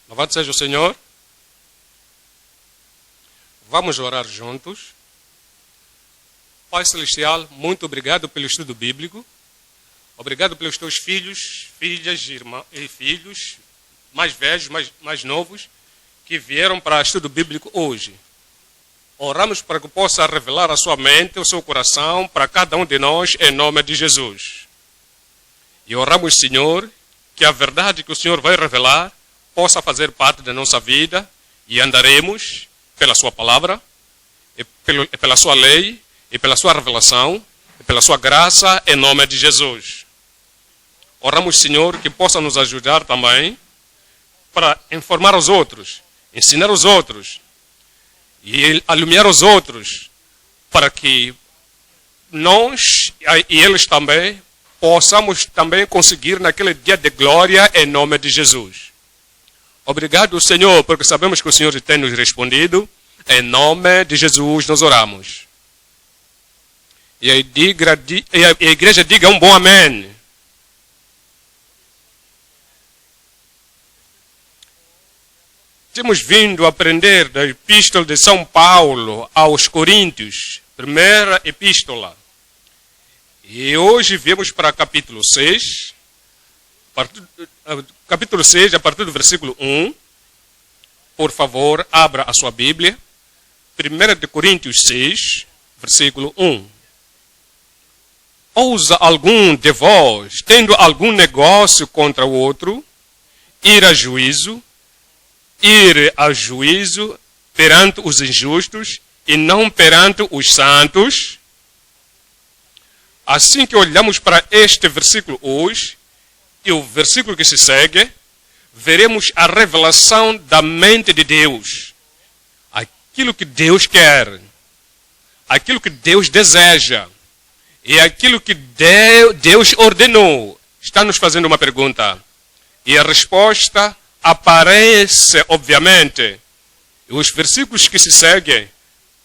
Louvado seja o Senhor. Vamos orar juntos. Pai Celestial, muito obrigado pelo estudo bíblico. Obrigado pelos teus filhos, filhas e filhos, mais velhos, mais novos, que vieram para o estudo bíblico hoje. Oramos para que possa revelar a sua mente, o seu coração, para cada um de nós, em nome de Jesus. E oramos, Senhor, que a verdade que o Senhor vai revelar possa fazer parte da nossa vida e andaremos pela sua palavra, e pela sua lei, e pela sua revelação, e pela sua graça, em nome de Jesus. Oramos, Senhor, que possa nos ajudar também para informar os outros, ensinar os outros e iluminar os outros, para que nós e eles também possamos também conseguir naquele dia de glória em nome de Jesus. Obrigado, Senhor, porque sabemos que o Senhor tem nos respondido. Em nome de Jesus nós oramos. E a igreja diga um bom amém. Temos vindo a aprender da Epístola de São Paulo aos Coríntios, primeira epístola. E hoje viemos para capítulo 6, a partir do versículo 1. Por favor, abra a sua Bíblia. 1 Coríntios 6, versículo 1. Ousa algum de vós, tendo algum negócio contra o outro, ir a juízo perante os injustos e não perante os santos? Assim que olhamos para este versículo hoje e o versículo que se segue, veremos a revelação da mente de Deus. Aquilo que Deus quer, aquilo que Deus deseja e aquilo que Deus ordenou. Está nos fazendo uma pergunta. E a resposta aparece, obviamente. Os versículos que se seguem,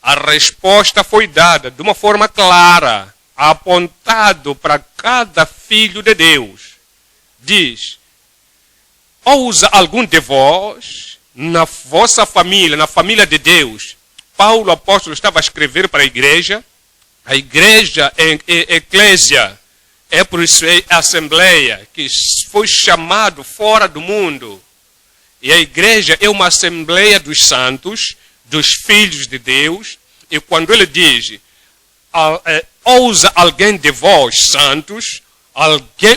a resposta foi dada de uma forma clara, apontado para cada filho de Deus. Diz: ousa algum de vós, na vossa família, na família de Deus. Paulo, apóstolo, estava a escrever para a igreja é eclésia, é por isso é assembleia, que foi chamado fora do mundo. E a igreja é uma assembleia dos santos, dos filhos de Deus. E quando ele diz, ousa alguém de vós, santos,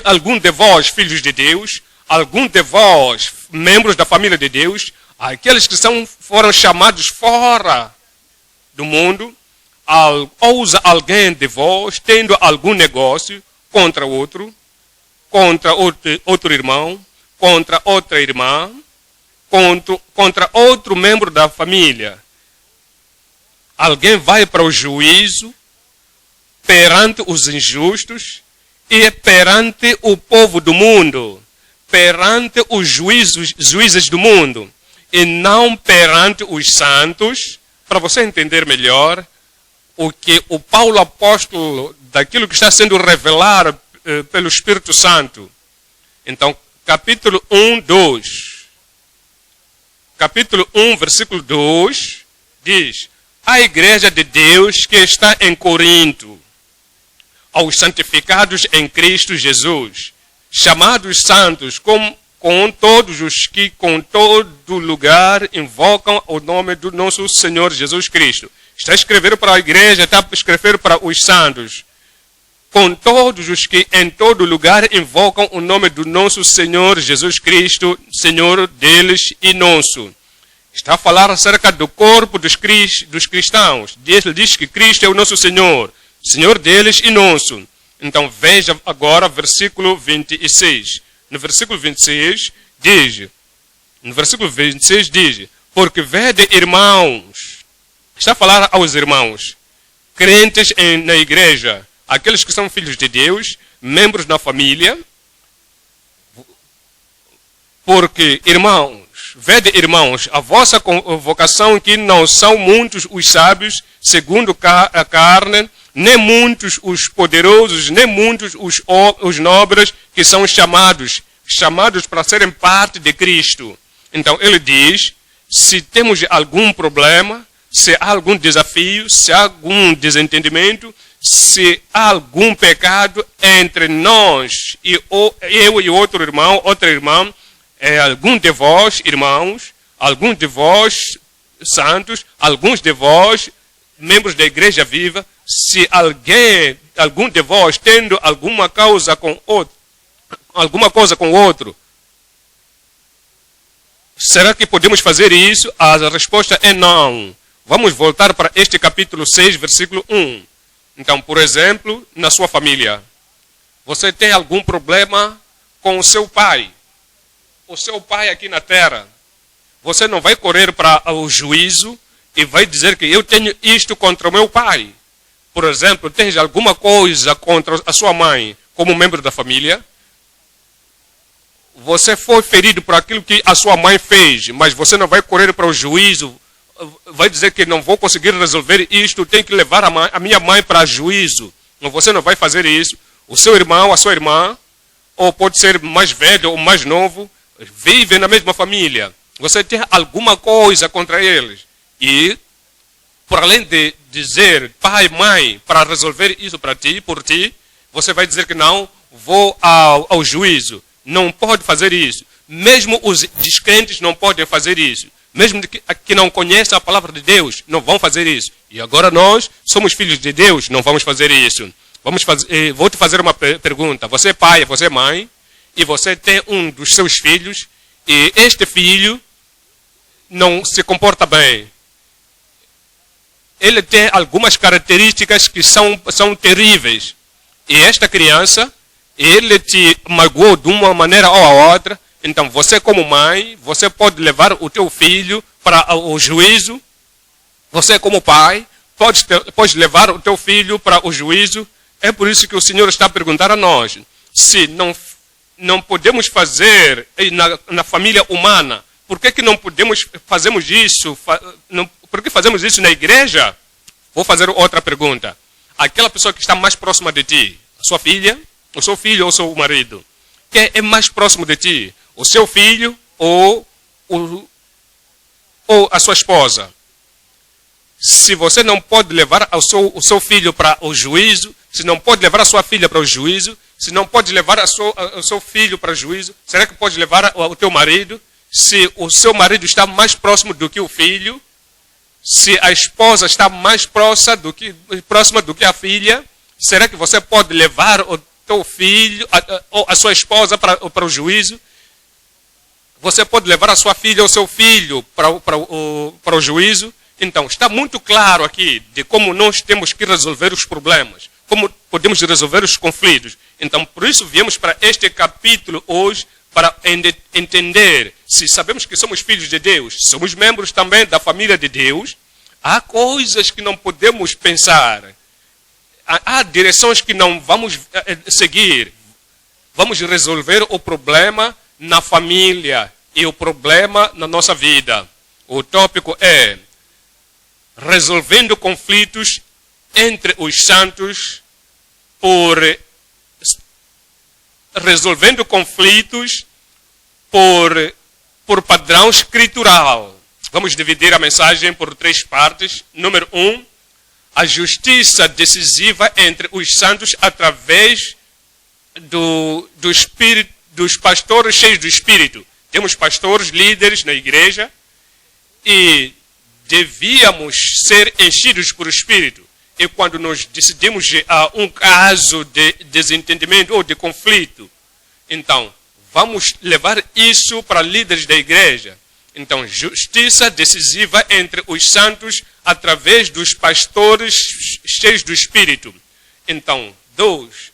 algum de vós, filhos de Deus, algum de vós, membros da família de Deus, aqueles que foram chamados fora do mundo, ousa alguém de vós, tendo algum negócio contra outro irmão, contra outra irmã, contra outro membro da família. Alguém vai para o juízo perante os injustos e perante o povo do mundo, perante os juízes do mundo, e não perante os santos. Para você entender melhor o que o Paulo apóstolo, daquilo que está sendo revelado pelo Espírito Santo. Então, capítulo 1, 2. Capítulo 1, versículo 2, diz: a igreja de Deus que está em Corinto, aos santificados em Cristo Jesus, chamados santos, com todos os que com todo lugar invocam o nome do nosso Senhor Jesus Cristo. Está a escrever para a igreja, está a escrever para os santos. Com todos os que em todo lugar invocam o nome do nosso Senhor Jesus Cristo, Senhor deles e nosso. Está a falar acerca do corpo dos cristãos. Ele diz que Cristo é o nosso Senhor, Senhor deles e nosso. Então veja agora versículo 26. No versículo 26 diz, porque vede, irmãos, está a falar aos irmãos, crentes na igreja, aqueles que são filhos de Deus, membros da família, porque, irmãos, vede, irmãos, a vossa vocação, que não são muitos os sábios, segundo a carne, nem muitos os poderosos, nem muitos os nobres que são chamados para serem parte de Cristo. Então ele diz, se temos algum problema, se há algum desafio, se há algum desentendimento, se há algum pecado entre nós e eu e outro irmão, outra irmã, algum de vós, irmãos, algum de vós, santos, alguns de vós, membros da igreja viva, se algum de vós tendo alguma coisa com outro, será que podemos fazer isso? A resposta é não. Vamos voltar para este capítulo 6, versículo 1. Então, por exemplo, na sua família, você tem algum problema com o seu pai aqui na terra. Você não vai correr para o juízo e vai dizer que eu tenho isto contra o meu pai. Por exemplo, tens alguma coisa contra a sua mãe como membro da família. Você foi ferido por aquilo que a sua mãe fez, mas você não vai correr para o juízo, vai dizer que não vou conseguir resolver isto, tem que levar a minha mãe para juízo. Você não vai fazer isso. O seu irmão, a sua irmã, ou pode ser mais velho ou mais novo, vivem na mesma família. Você tem alguma coisa contra eles. E, por além de dizer pai, mãe, para resolver isso para ti, por ti, você vai dizer que não, vou ao juízo. Não pode fazer isso. Mesmo os descrentes não podem fazer isso. Mesmo que não conheçam a palavra de Deus, não vão fazer isso. E agora nós somos filhos de Deus, não vamos fazer isso. Vou te fazer uma pergunta. Você é pai, você é mãe, e você tem um dos seus filhos, e este filho não se comporta bem. Ele tem algumas características que são terríveis. E esta criança, ele te magoou de uma maneira ou a outra. Então, você como mãe, você pode levar o teu filho para o juízo. Você como pai, pode levar o teu filho para o juízo. É por isso que o Senhor está a perguntar a nós. Se não podemos fazer na família humana, por que não fazemos isso? Por que fazemos isso na igreja? Vou fazer outra pergunta. Aquela pessoa que está mais próxima de ti, a sua filha, o seu filho ou o seu marido, quem é mais próximo de ti? O seu filho ou a sua esposa? Se você não pode levar o seu filho para o juízo, se não pode levar a sua filha para o juízo, se não pode levar o seu filho para o juízo, será que pode levar o teu marido? Se o seu marido está mais próximo do que o filho, se a esposa está mais próxima do que a filha, será que você pode levar o teu filho ou a sua esposa para o juízo? Você pode levar a sua filha ou o seu filho para o juízo? Então, está muito claro aqui de como nós temos que resolver os problemas, como podemos resolver os conflitos. Então, por isso viemos para este capítulo hoje, para entender, se sabemos que somos filhos de Deus, somos membros também da família de Deus, há coisas que não podemos pensar, há direções que não vamos seguir. Vamos resolver o problema na família e o problema na nossa vida. O tópico é resolvendo conflitos entre os santos resolvendo conflitos por padrão escritural. Vamos dividir a mensagem por 3 partes. Número 1, a justiça decisiva entre os santos através dos pastores cheios do Espírito. Temos pastores, líderes na igreja e devíamos ser enchidos por Espírito. E quando nós decidimos um caso de desentendimento ou de conflito, então vamos levar isso para líderes da igreja. Então, justiça decisiva entre os santos através dos pastores cheios do Espírito. Então, 2.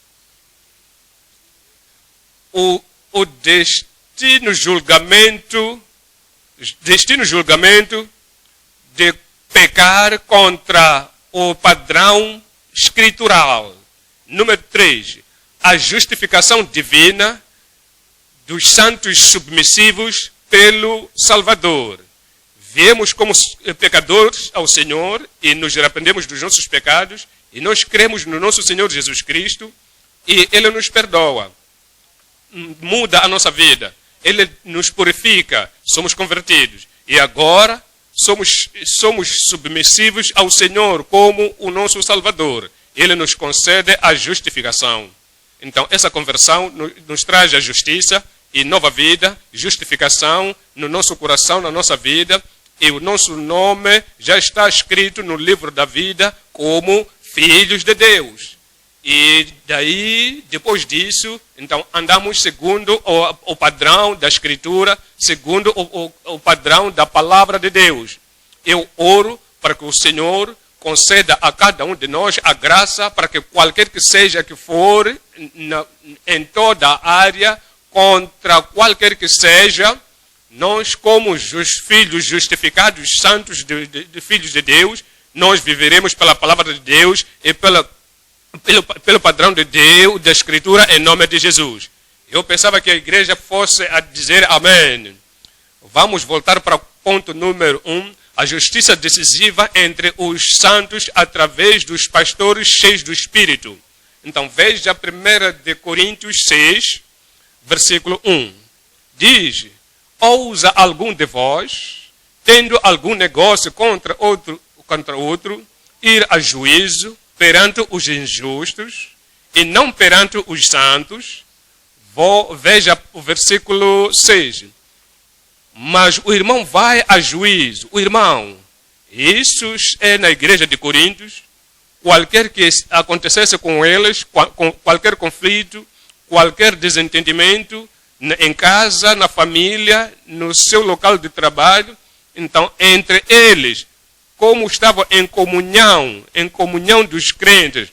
O destino julgamento de pecar contra o padrão escritural. Número 3, a justificação divina dos santos submissivos pelo Salvador. Viemos como pecadores ao Senhor e nos arrependemos dos nossos pecados e nós cremos no nosso Senhor Jesus Cristo e Ele nos perdoa. Muda a nossa vida. Ele nos purifica, somos convertidos. E agora somos submissivos ao Senhor como o nosso Salvador. Ele nos concede a justificação. Então, essa conversão nos traz a justiça e nova vida, justificação no nosso coração, na nossa vida. E o nosso nome já está escrito no livro da vida como filhos de Deus. E daí, depois disso, então andamos segundo o padrão da Escritura, segundo o padrão da Palavra de Deus. Eu oro para que o Senhor conceda a cada um de nós a graça para que qualquer que seja que for, em toda a área, contra qualquer que seja, nós como os filhos justificados, santos de filhos de Deus, nós viveremos pela Palavra de Deus e pelo padrão de Deus, da Escritura, em nome de Jesus. Eu pensava que a igreja fosse a dizer amém. Vamos voltar para o ponto número 1. A justiça decisiva entre os santos através dos pastores cheios do Espírito. Então veja 1 Coríntios 6, versículo 1. Diz: ousa algum de vós, tendo algum negócio contra outro, ir a juízo perante os injustos e não perante os santos. Veja o versículo 6. Mas o irmão vai a juízo. O irmão, isso é na igreja de Coríntios. Qualquer que acontecesse com eles, qualquer conflito, qualquer desentendimento, em casa, na família, no seu local de trabalho, então entre eles, como estavam em comunhão dos crentes,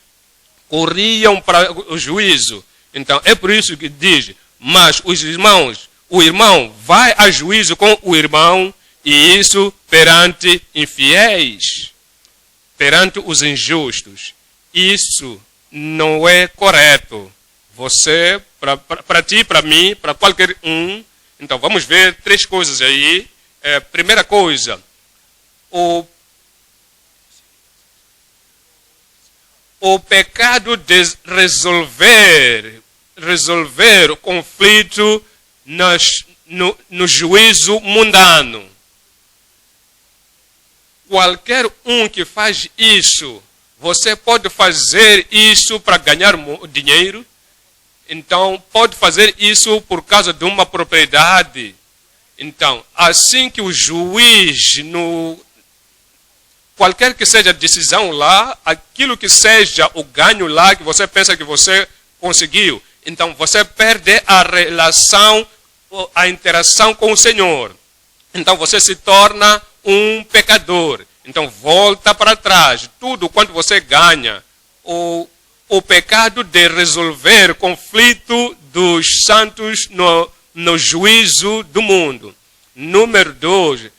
corriam para o juízo. Então é por isso que diz: mas os irmãos, o irmão vai a juízo com o irmão, e isso perante infiéis, perante os injustos. Isso não é correto. Você, para ti, para mim, para qualquer um. Então vamos ver 3 coisas aí. Primeira coisa, o pecado de resolver o conflito no juízo mundano. Qualquer um que faz isso, você pode fazer isso para ganhar dinheiro. Então, pode fazer isso por causa de uma propriedade. Então, assim que o juiz, qualquer que seja a decisão lá, aquilo que seja o ganho lá, que você pensa que você conseguiu, então você perde a relação, a interação com o Senhor. Então você se torna um pecador. Então volta para trás. Tudo quanto você ganha, o pecado de resolver conflito dos santos no juízo do mundo. Número 2,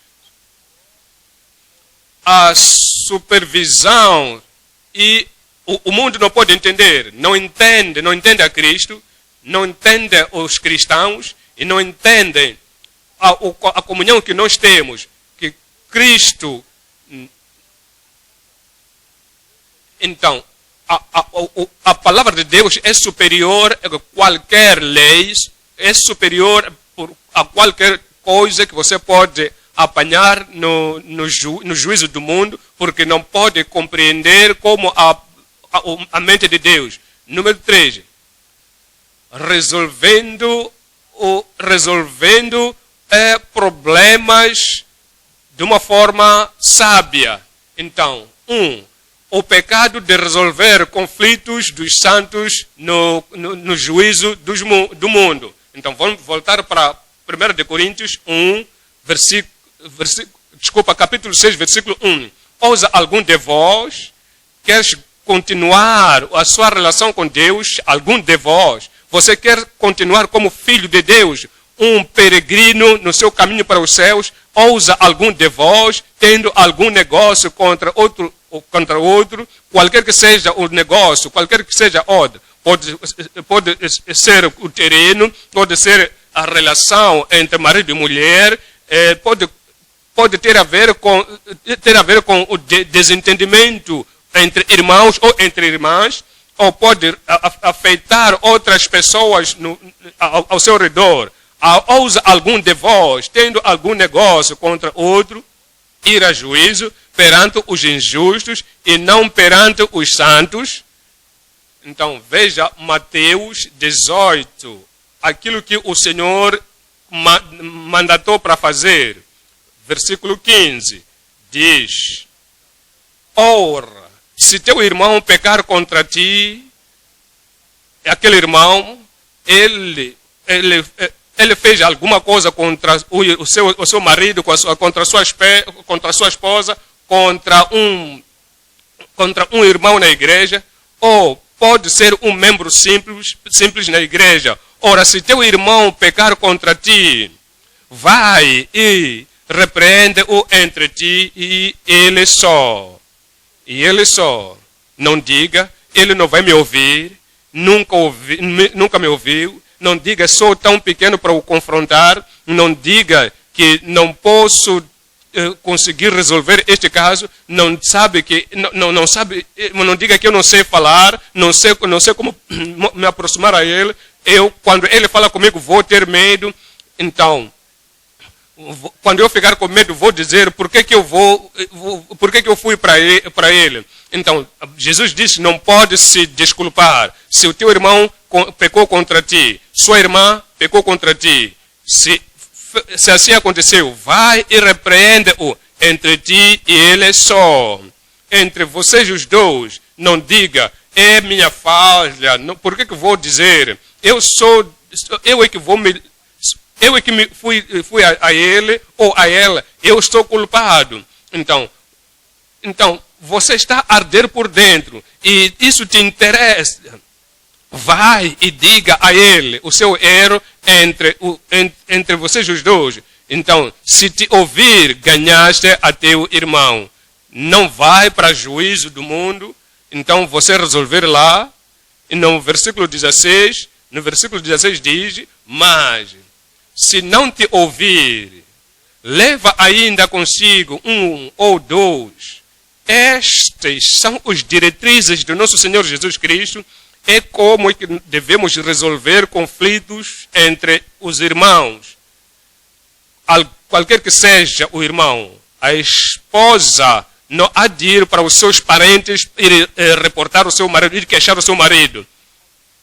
a supervisão. E o mundo não pode entender, não entende a Cristo, não entende os cristãos e não entende a comunhão que nós temos, que Cristo. Então, a palavra de Deus é superior a qualquer lei, é superior a qualquer coisa que você pode apanhar no juízo do mundo, porque não pode compreender como a mente de Deus. Número 3, resolvendo problemas de uma forma sábia. Então, o pecado de resolver conflitos dos santos no juízo do mundo. Então, vamos voltar para 1 Coríntios 1, capítulo 6, versículo 1. Ousa algum de vós, quer continuar a sua relação com Deus, algum de vós, você quer continuar como filho de Deus, um peregrino no seu caminho para os céus, ousa algum de vós, tendo algum negócio contra outro, qualquer que seja o negócio, qualquer que seja pode ser o terreno, pode ser a relação entre marido e mulher, pode ter a ver com o desentendimento entre irmãos ou entre irmãs, ou pode afetar outras pessoas ao seu redor. ousa algum de vós, tendo algum negócio contra outro, ir a juízo perante os injustos e não perante os santos. Então, veja Mateus 18, aquilo que o Senhor mandatou para fazer. Versículo 15, diz: ora, se teu irmão pecar contra ti, aquele irmão, ele fez alguma coisa contra o seu marido, contra a sua esposa, contra um irmão na igreja, ou pode ser um membro simples na igreja. Ora, se teu irmão pecar contra ti, vai e repreende-o entre ti e ele só. E ele só. Não diga, ele não vai me ouvir, nunca me ouviu. Não diga, sou tão pequeno para o confrontar. Não diga que não posso conseguir resolver este caso. Não sabe que não sabe. Não diga que eu não sei falar. Não sei como me aproximar a ele. Quando ele fala comigo, vou ter medo. Então, quando eu ficar com medo, vou dizer por que eu fui para ele. Então, Jesus disse, não pode se desculpar. Se o teu irmão pecou contra ti, sua irmã pecou contra ti, se assim aconteceu, vai e repreende-o entre ti e ele só. Entre vocês os dois, não diga, é minha falha. Por que vou dizer? Eu é que fui a ele ou a ela, eu estou culpado. Então, você está a arder por dentro e isso te interessa. Vai e diga a ele o seu erro entre vocês os dois. Então, se te ouvir, ganhaste a teu irmão. Não vai para juízo do mundo. Então, você resolver lá. E no versículo 16 diz, mas se não te ouvir, leva ainda consigo um ou dois. Estas são as diretrizes do nosso Senhor Jesus Cristo. É como que devemos resolver conflitos entre os irmãos. Qualquer que seja o irmão, a esposa não há de ir para os seus parentes e reportar o seu marido, ir queixar o seu marido.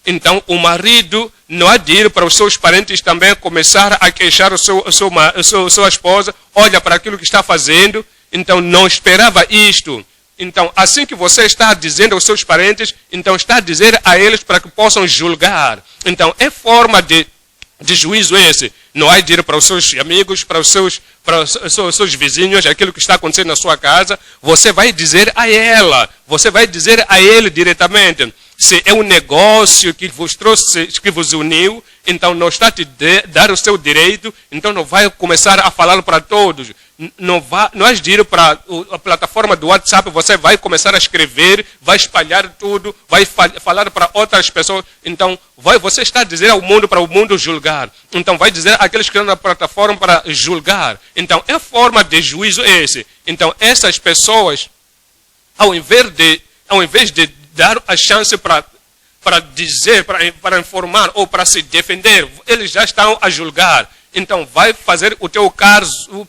Então, o marido não há de ir para os seus parentes também começar a queixar sua esposa. Olha para aquilo que está fazendo. Então, não esperava isto. Então, assim que você está dizendo aos seus parentes, então está a dizer a eles para que possam julgar. Então, é forma de juízo esse. Não há de ir para os seus amigos, para os seus vizinhos, aquilo que está acontecendo na sua casa. Você vai dizer a ela, você vai dizer a ele diretamente. Se é um negócio que vos trouxe, que vos uniu, então não está a te dar o seu direito, então não vai começar a falar para todos. Não has de ir para a plataforma do WhatsApp, você vai começar a escrever, vai espalhar tudo, vai falar para outras pessoas. Então, você está a dizer ao mundo, para o mundo julgar. Então, vai dizer àqueles que estão na plataforma para julgar. Então, é forma de juízo esse. Então, essas pessoas, ao invés de dar a chance para dizer, para informar ou para se defender, eles já estão a julgar. Então, vai fazer o teu caso,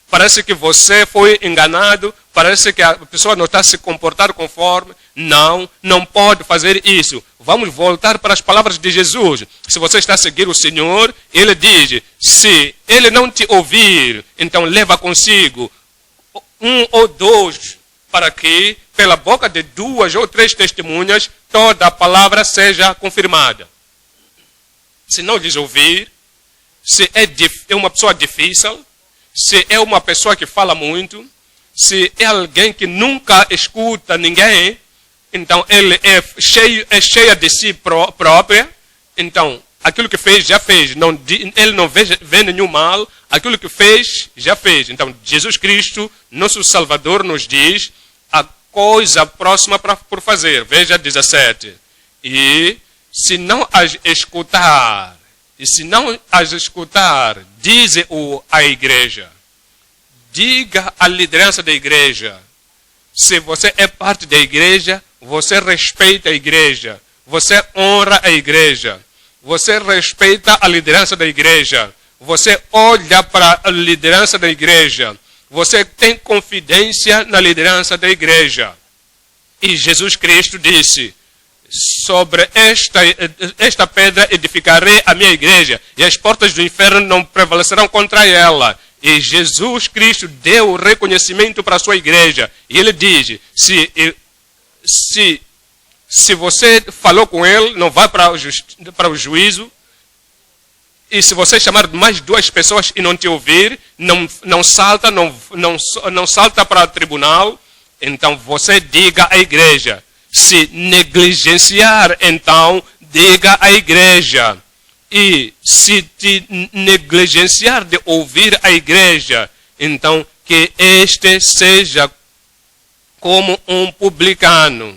parece que você foi enganado, parece que a pessoa não está se comportando conforme. Não pode fazer isso. Vamos voltar para as palavras de Jesus. Se você está a seguir o Senhor, Ele diz, se Ele não te ouvir, então leva consigo um ou dois, para que, pela boca de 2 ou 3 testemunhas, toda a palavra seja confirmada. Se não lhes ouvir, se é uma pessoa difícil, se é uma pessoa que fala muito, se é alguém que nunca escuta ninguém, então ele é cheia de si própria, então aquilo que fez, já fez. Ele não vê nenhum mal, aquilo que fez, já fez. Então Jesus Cristo, nosso Salvador, nos diz a coisa próxima por fazer. Veja 17. E se não as escutar, dize-o à igreja. Diga à liderança da igreja. Se você é parte da igreja, você respeita a igreja. Você honra a igreja. Você respeita a liderança da igreja. Você olha para a liderança da igreja. Você tem confidência na liderança da igreja. E Jesus Cristo disse: sobre esta pedra edificarei a minha igreja, e as portas do inferno não prevalecerão contra ela. E Jesus Cristo deu reconhecimento para a sua igreja. E ele diz: se você falou com ele, não vai para o juízo. E se você chamar mais 2 pessoas e não te ouvir, não salta para o tribunal. Então você diga à igreja. Se negligenciar, então diga à igreja. E se te negligenciar de ouvir a igreja, então que este seja como um publicano.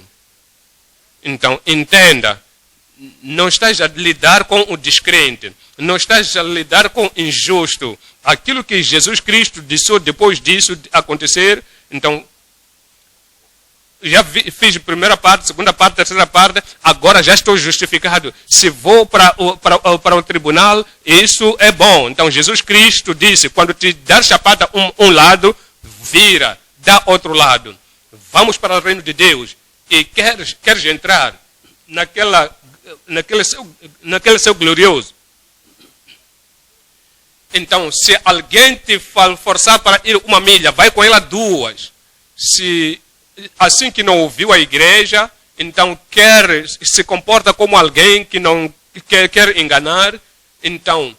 Então entenda, não estás a lidar com o descrente, não estás a lidar com o injusto. Aquilo que Jesus Cristo disse depois disso acontecer, então já fiz a primeira parte, segunda parte, terceira parte, agora já estou justificado. Se vou para o tribunal, isso é bom. Então Jesus Cristo disse: quando te dar chapada um lado, vira, dá outro lado. Vamos para o reino de Deus. E queres entrar naquele céu glorioso. Então, se alguém te forçar para ir 1 milha, vai com ela 2. Se assim que não ouviu a igreja, então se comporta como alguém que não quer enganar, então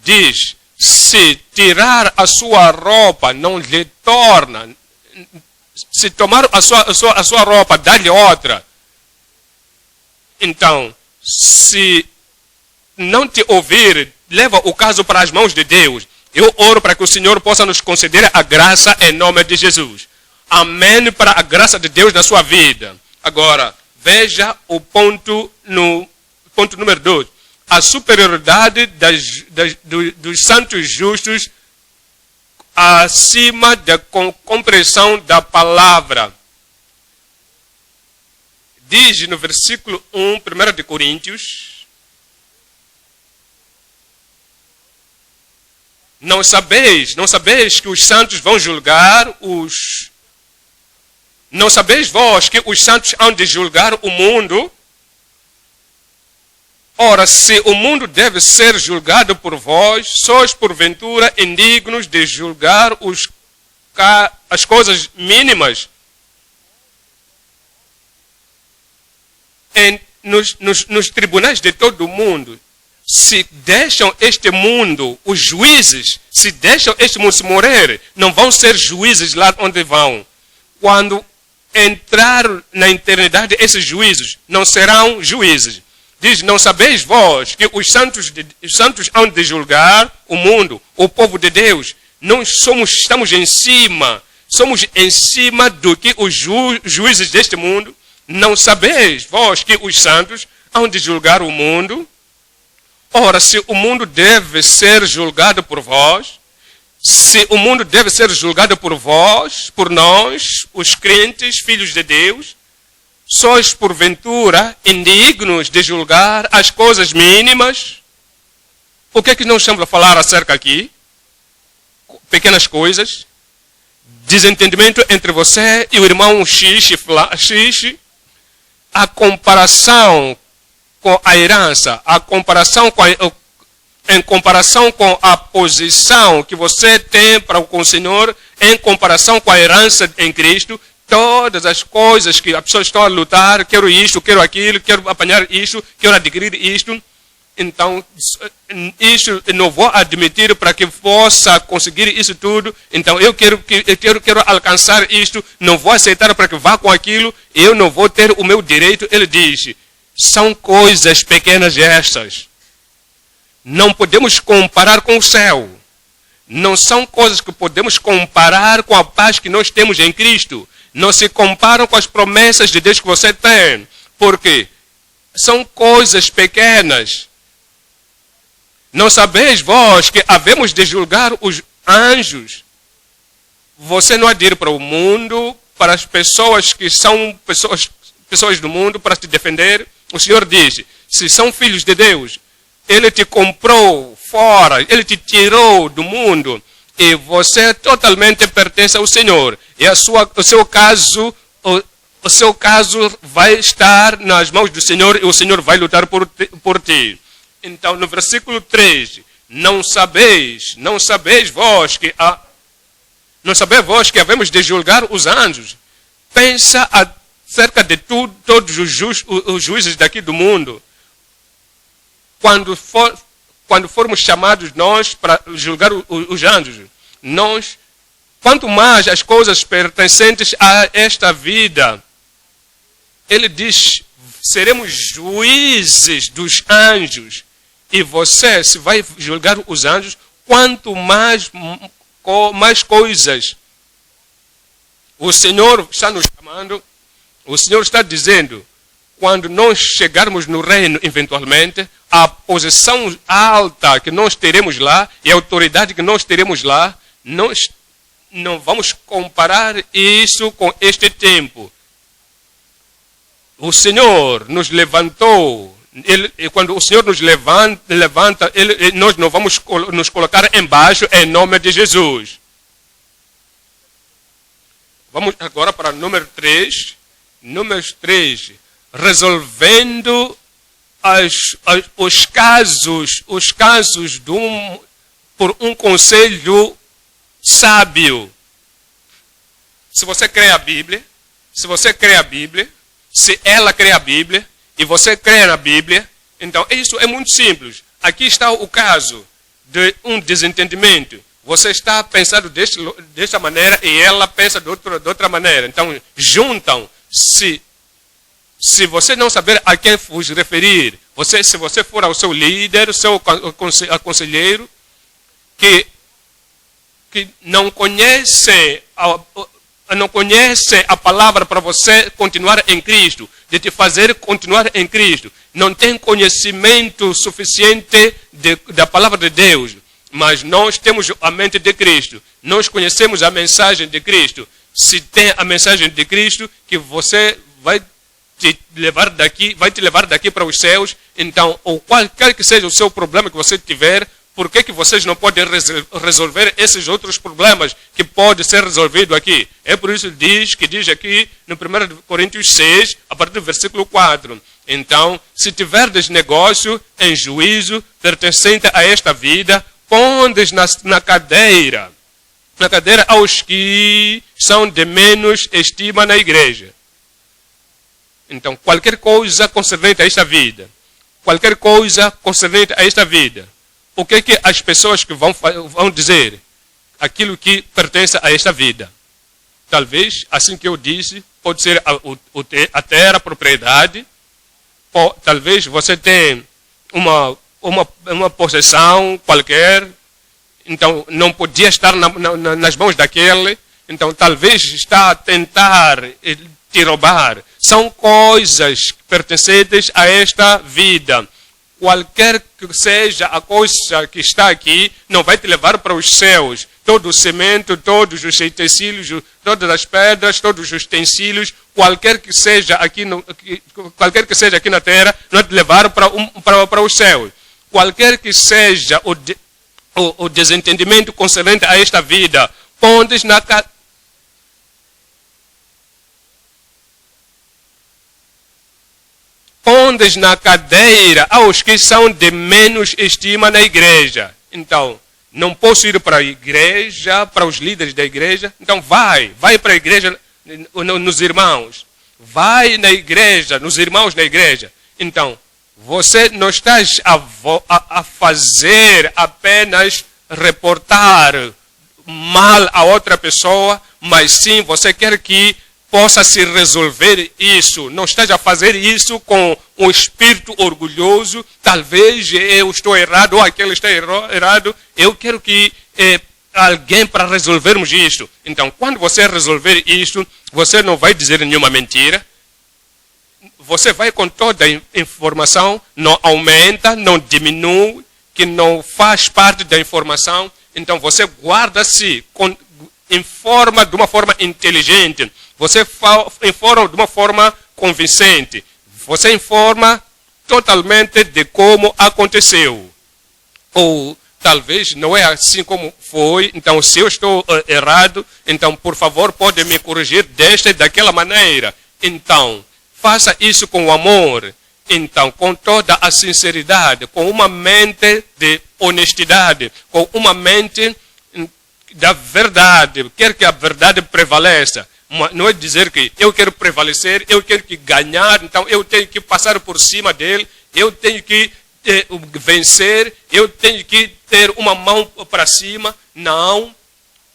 diz: se tirar a sua roupa não lhe torna, se tomar a sua roupa, dá-lhe outra. Então, se não te ouvir, leva o caso para as mãos de Deus. Eu oro para que o Senhor possa nos conceder a graça em nome de Jesus. Amém para a graça de Deus na sua vida. Agora, veja o ponto número 2. A superioridade dos santos justos acima da compreensão da palavra. Diz no versículo 1, 1 de Coríntios: Não sabeis que os santos vão julgar os... Não sabeis vós que os santos hão de julgar o mundo? Ora, se o mundo deve ser julgado por vós, sois porventura indignos de julgar as coisas mínimas? Nos tribunais de todo o mundo, se deixam este mundo, os juízes, se deixam este mundo se morrer, não vão ser juízes lá onde vão. Quando entrar na eternidade, esses juízes não serão juízes. Diz: não sabeis vós que os santos hão de julgar o mundo, o povo de Deus? Nós estamos em cima do que os juízes deste mundo. Não sabeis vós que os santos hão de julgar o mundo? Ora, se o mundo deve ser julgado por vós, se o mundo deve ser julgado por vós, por nós, os crentes, filhos de Deus, sois porventura indignos de julgar as coisas mínimas? O que é que nós estamos a falar acerca aqui? Pequenas coisas. Desentendimento entre você e o irmão X. A comparação com a herança, em comparação com a posição que você tem com o Senhor, em comparação com a herança em Cristo, todas as coisas que as pessoas estão a lutar, quero isto, quero aquilo, quero apanhar isto, quero adquirir isto, então isso não vou admitir para que possa conseguir isso tudo, então eu quero alcançar isto, não vou aceitar para que vá com aquilo, eu não vou ter o meu direito. Ele diz: são coisas pequenas estas. Não podemos comparar com o céu. Não são coisas que podemos comparar com a paz que nós temos em Cristo. Não se comparam com as promessas de Deus que você tem. Porque são coisas pequenas. Não sabeis vós que havemos de julgar os anjos? Você não há de ir para o mundo, para as pessoas que são pessoas do mundo, para se defender. O Senhor diz: se são filhos de Deus, Ele te comprou fora, Ele te tirou do mundo e você totalmente pertence ao Senhor. E o seu caso vai estar nas mãos do Senhor e o Senhor vai lutar por ti. Então, no versículo 3, não sabeis vós que havemos de julgar os anjos. Pensa acerca de todos os juízes daqui do mundo. Quando formos chamados nós para julgar os anjos, quanto mais as coisas pertencentes a esta vida, ele diz, seremos juízes dos anjos. E você, se vai julgar os anjos, quanto mais coisas. O Senhor está nos chamando, o Senhor está dizendo, quando nós chegarmos no reino, eventualmente, a posição alta que nós teremos lá e a autoridade que nós teremos lá, nós não vamos comparar isso com este tempo. O Senhor nos levantou, quando o Senhor nos levanta, nós não vamos nos colocar embaixo em nome de Jesus. Vamos agora para número 3. Número 3. Resolvendo os casos por um conselho sábio. Se você crê a Bíblia, se ela crê a Bíblia e você crê na Bíblia, então isso é muito simples. Aqui está o caso de um desentendimento. Você está pensando desta maneira e ela pensa de outra maneira. Então, juntam. Se você não saber a quem vos referir, se você for ao seu líder, ao seu conselheiro, que não conhece a palavra para você continuar em Cristo, de te fazer continuar em Cristo, não tem conhecimento suficiente da palavra de Deus, mas nós temos a mente de Cristo, nós conhecemos a mensagem de Cristo. Se tem a mensagem de Cristo, que você vai te levar daqui para os céus, então, ou qualquer que seja o seu problema que você tiver, por que vocês não podem resolver esses outros problemas que podem ser resolvidos aqui? É por isso que diz aqui no 1 Coríntios 6, a partir do versículo 4. Então, se tiverdes negócio em juízo pertencente a esta vida, pondes na cadeira aos que são de menos estima na igreja. Então, qualquer coisa concernente a esta vida, o que as pessoas que vão dizer? Aquilo que pertence a esta vida. Talvez, assim que eu disse, pode ser a terra, a propriedade. Talvez você tenha uma possessão qualquer, então não podia estar nas mãos daquele, então talvez está a tentar te roubar. São coisas pertencentes a esta vida. Qualquer que seja a coisa que está aqui, não vai te levar para os céus. Todo o cimento, todos os utensílios, todas as pedras, todos os utensílios, qualquer que seja aqui na terra, não vai te levar para os céus. Qualquer que seja o desentendimento concernente a esta vida, pondes na cadeira aos que são de menos estima na igreja. Então, não posso ir para a igreja, para os líderes da igreja. Então vai para a igreja nos irmãos. Vai na igreja, nos irmãos na igreja. Então, você não está a fazer apenas reportar mal a outra pessoa, mas sim você quer que possa se resolver isso. Não esteja a fazer isso com um espírito orgulhoso. Talvez eu estou errado ou aquele está errado. Eu quero que alguém para resolvermos isto. Então, quando você resolver isto, você não vai dizer nenhuma mentira. Você vai com toda a informação, não aumenta, não diminui, que não faz parte da informação. Então, você guarda-se, informa de uma forma inteligente. Você informa de uma forma convincente. Você informa totalmente de como aconteceu. Ou talvez não é assim como foi, então se eu estou errado, então por favor pode me corrigir desta e daquela maneira. Então, faça isso com amor, então com toda a sinceridade, com uma mente de honestidade, com uma mente da verdade, quer que a verdade prevaleça. Não é dizer que eu quero prevalecer, eu quero que ganhar, então eu tenho que passar por cima dele, eu tenho que vencer, eu tenho que ter uma mão para cima. Não.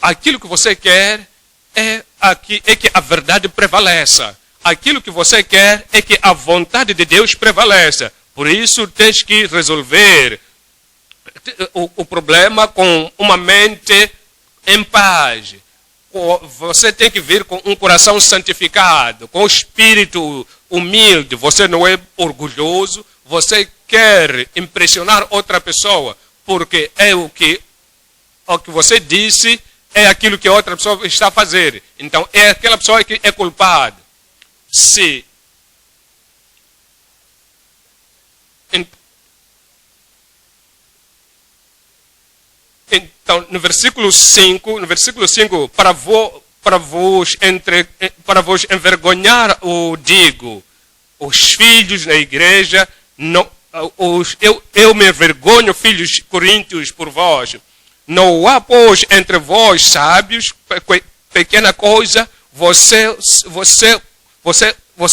Aquilo que você quer é que a verdade prevaleça. Aquilo que você quer é que a vontade de Deus prevaleça. Por isso, tens que resolver o problema com uma mente em paz. Você tem que vir com um coração santificado, com o espírito humilde. Você não é orgulhoso, você quer impressionar outra pessoa, porque é o que você disse, é aquilo que a outra pessoa está a fazer. Então, é aquela pessoa que é culpada. Se então, no versículo 5, para vos envergonhar, digo, os filhos na igreja, eu me envergonho, filhos coríntios, por vós. Não há, pois, entre vós sábios, pequena coisa, você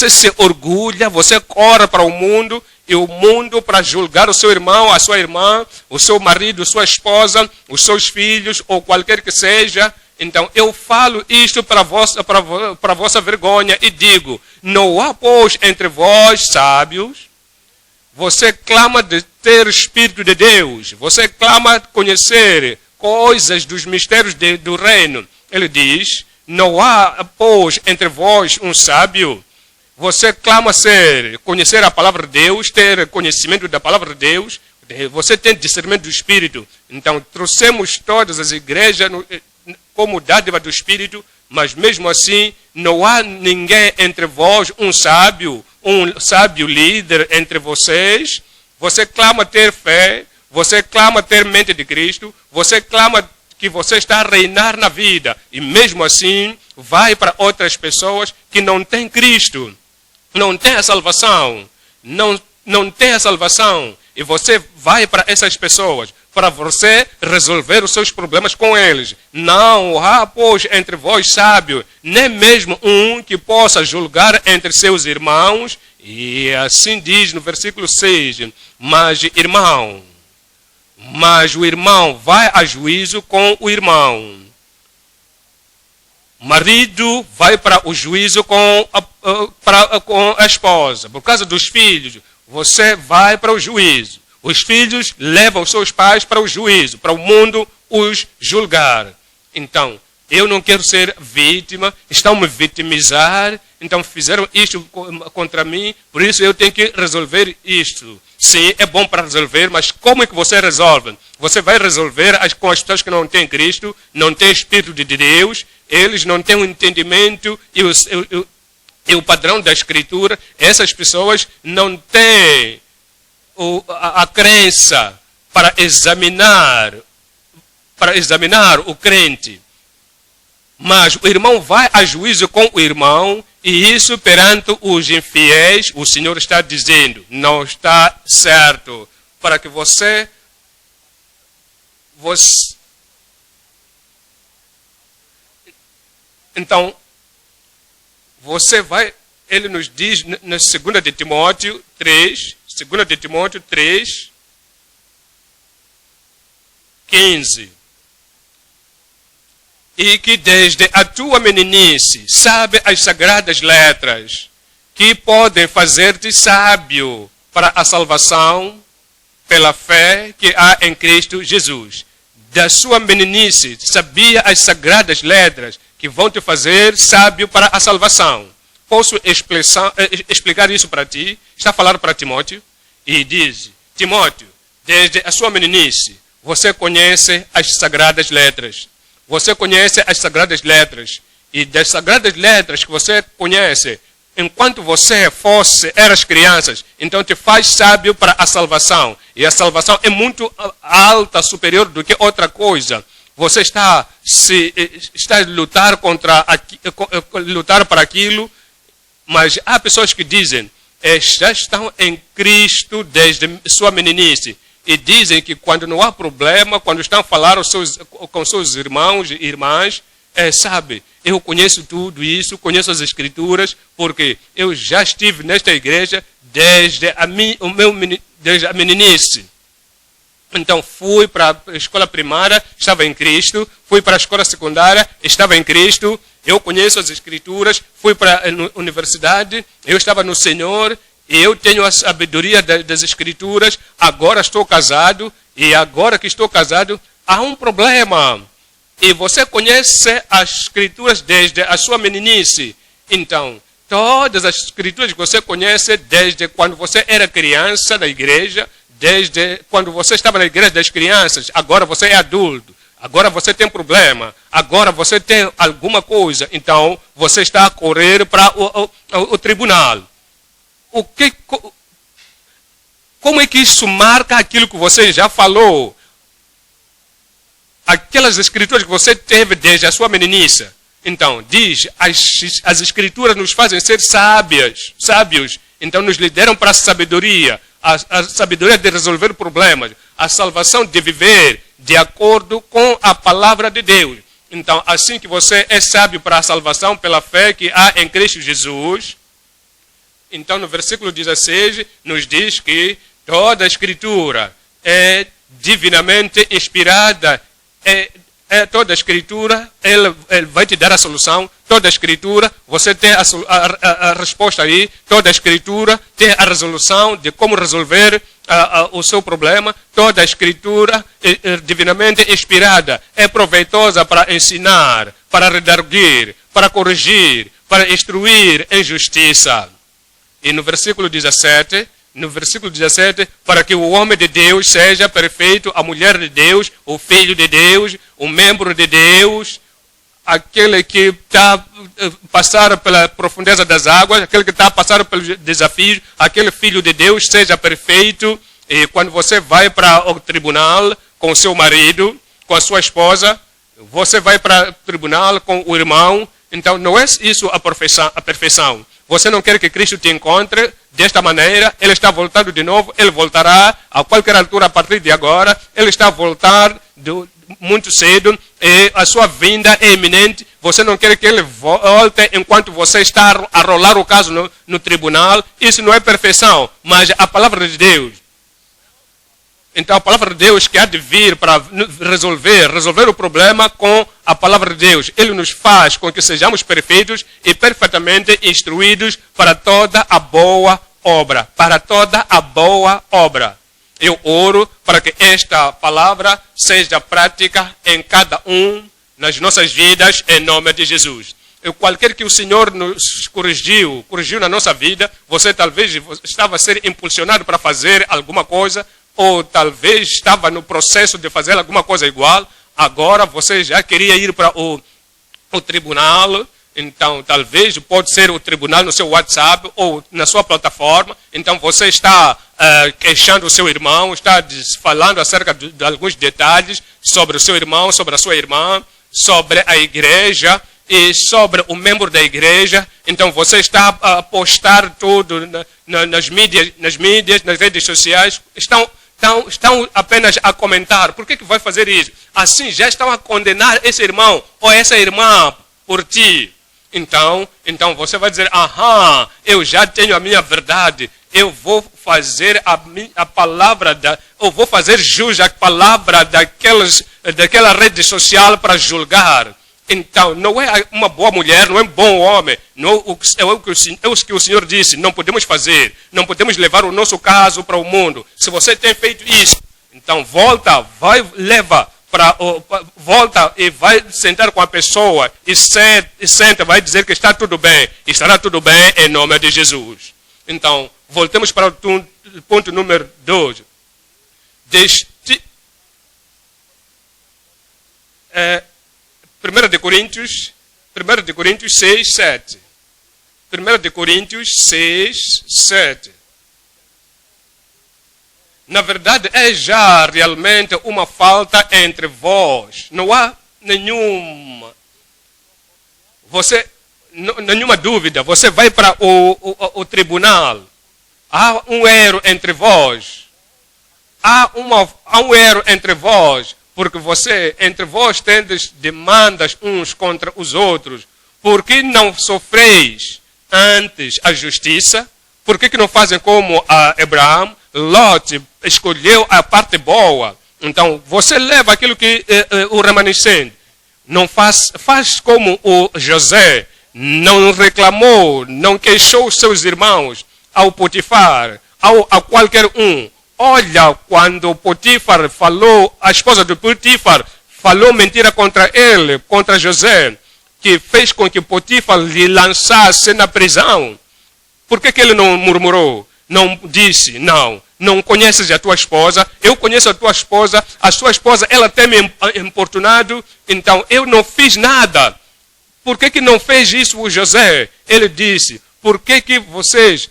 se orgulha, você corre para o mundo, e o mundo para julgar o seu irmão, a sua irmã, o seu marido, a sua esposa, os seus filhos, ou qualquer que seja. Então, eu falo isto para a vossa vergonha e digo, não há, pois, entre vós sábios. Você clama de ter o Espírito de Deus, você clama conhecer coisas dos mistérios do reino. Ele diz, não há, pois, entre vós um sábio. Você clama conhecer a palavra de Deus, ter conhecimento da palavra de Deus, você tem discernimento do Espírito. Então, trouxemos todas as igrejas como dádiva do Espírito, mas mesmo assim, não há ninguém entre vós, um sábio líder entre vocês. Você clama ter fé, você clama ter mente de Cristo, você clama que você está a reinar na vida, e mesmo assim, vai para outras pessoas que não têm Cristo. Não tem a salvação, não tem a salvação, e você vai para essas pessoas, para você resolver os seus problemas com eles. Não há, pois, entre vós sábio, nem mesmo um que possa julgar entre seus irmãos, e assim diz no versículo 6, mas o irmão vai a juízo com o irmão. Marido vai para o juízo com a esposa. Por causa dos filhos, você vai para o juízo. Os filhos levam os seus pais para o juízo, para o mundo os julgar. Então, eu não quero ser vítima, estão me vitimizar, então fizeram isto contra mim, por isso eu tenho que resolver isto. Sim, é bom para resolver, mas como é que você resolve? Você vai resolver com as pessoas que não têm Cristo, não têm Espírito de Deus, eles não têm o entendimento e o padrão da Escritura. Essas pessoas não têm a crença para examinar o crente. Mas o irmão vai a juízo com o irmão, e isso perante os infiéis, o Senhor está dizendo, não está certo, para que você então, você vai, ele nos diz na 2 de Timóteo 3, 2 de Timóteo 3, 15. E que desde a tua meninice sabe as sagradas letras, que podem fazer-te sábio para a salvação pela fé que há em Cristo Jesus. Da sua meninice sabia as sagradas letras, que vão te fazer sábio para a salvação. Posso explicar isso para ti? Está falando para Timóteo. E diz, Timóteo, desde a sua meninice, você conhece as sagradas letras. Você conhece as sagradas letras. E das sagradas letras que você conhece, enquanto você eras crianças, então te faz sábio para a salvação. E a salvação é muito alta, superior do que outra coisa. Você está a lutar para aquilo, mas há pessoas que dizem, já estão em Cristo desde sua meninice. E dizem que quando não há problema, quando estão a falar com seus irmãos e irmãs, sabe, eu conheço tudo isso, conheço as Escrituras, porque eu já estive nesta igreja desde a meninice. Então fui para a escola primária, estava em Cristo, fui para a escola secundária, estava em Cristo, eu conheço as Escrituras, fui para a universidade, eu estava no Senhor, e eu tenho a sabedoria das Escrituras, agora estou casado, e agora que estou casado, há um problema. E você conhece as Escrituras desde a sua meninice. Então, todas as Escrituras que você conhece desde quando você era criança na igreja, desde quando você estava na igreja das crianças, agora você é adulto, agora você tem problema, agora você tem alguma coisa, então você está a correr para o tribunal. Como é que isso marca aquilo que você já falou? Aquelas escrituras que você teve desde a sua meninice. Então, diz, as escrituras nos fazem ser sábios. Então, nos lideram para a sabedoria de resolver problemas, a salvação de viver de acordo com a palavra de Deus. Então, assim que você é sábio para a salvação pela fé que há em Cristo Jesus, então no versículo 16 nos diz que toda a escritura é divinamente inspirada, toda a escritura, ele vai te dar a solução. Toda a escritura, você tem a resposta aí. Toda a escritura tem a resolução de como resolver o seu problema. Toda a escritura é divinamente inspirada, é proveitosa para ensinar, para redarguir, para corrigir, para instruir em justiça. E no versículo 17, para que o homem de Deus seja perfeito, a mulher de Deus, o filho de Deus, o membro de Deus, aquele que está a passar pela profundeza das águas, aquele que está a passar pelos desafios, aquele filho de Deus seja perfeito. E quando você vai para o tribunal com o seu marido, com a sua esposa, você vai para o tribunal com o irmão, então não é isso a perfeição. Você não quer que Cristo te encontre desta maneira, ele está voltando de novo, ele voltará a qualquer altura a partir de agora, ele está a voltar muito cedo, e a sua vinda é iminente. Você não quer que ele volte enquanto você está a rolar o caso no tribunal. Isso não é perfeição, mas a palavra de Deus. Então a palavra de Deus que há de vir para resolver o problema com a palavra de Deus. Ele nos faz com que sejamos perfeitos e perfeitamente instruídos para toda a boa obra. Para toda a boa obra. Eu oro para que esta palavra seja prática em cada um, nas nossas vidas, em nome de Jesus. Qualquer que o Senhor nos corrigiu na nossa vida, você talvez estava a ser impulsionado para fazer alguma coisa, ou talvez estava no processo de fazer alguma coisa igual, agora você já queria ir para o tribunal. Então, talvez pode ser o tribunal no seu WhatsApp ou na sua plataforma. Então, você está queixando o seu irmão, está falando acerca de alguns detalhes sobre o seu irmão, sobre a sua irmã, sobre a igreja e sobre o membro da igreja. Então, você está a postar tudo nas mídias, nas redes sociais. Estão apenas a comentar. Por que vai fazer isso? Assim, já estão a condenar esse irmão ou essa irmã por ti. Então você vai dizer, eu já tenho a minha verdade, eu vou fazer eu vou fazer jus à palavra daquela rede social para julgar. Então, não é uma boa mulher, não é um bom homem, não é o que o Senhor disse, não podemos fazer, não podemos levar o nosso caso para o mundo. Se você tem feito isso, então volta e vai sentar com a pessoa e senta, vai dizer que está tudo bem. Estará tudo bem em nome de Jesus. Então, voltemos para o ponto número 2. 1 de Coríntios 6, 7. 1 de Coríntios 6, 7. Na verdade, é já realmente uma falta entre vós. Não há nenhuma dúvida. Você vai para o tribunal. Há um erro entre vós. Há um erro entre vós. Porque entre vós tendes demandas uns contra os outros. Por que não sofreis antes a justiça? Por que não fazem como Abraão? Lot escolheu a parte boa. Então, você leva aquilo que o remanescente. Não faz como o José. Não reclamou, não queixou os seus irmãos ao Potifar, a qualquer um. Olha, quando Potifar falou, a esposa de Potifar falou mentira contra ele, contra José, que fez com que Potifar lhe lançasse na prisão. Por que ele não murmurou? Não disse, não conheces a tua esposa, eu conheço a tua esposa, a sua esposa, ela tem me importunado, então eu não fiz nada. Por que não fez isso o José? Ele disse, por que vocês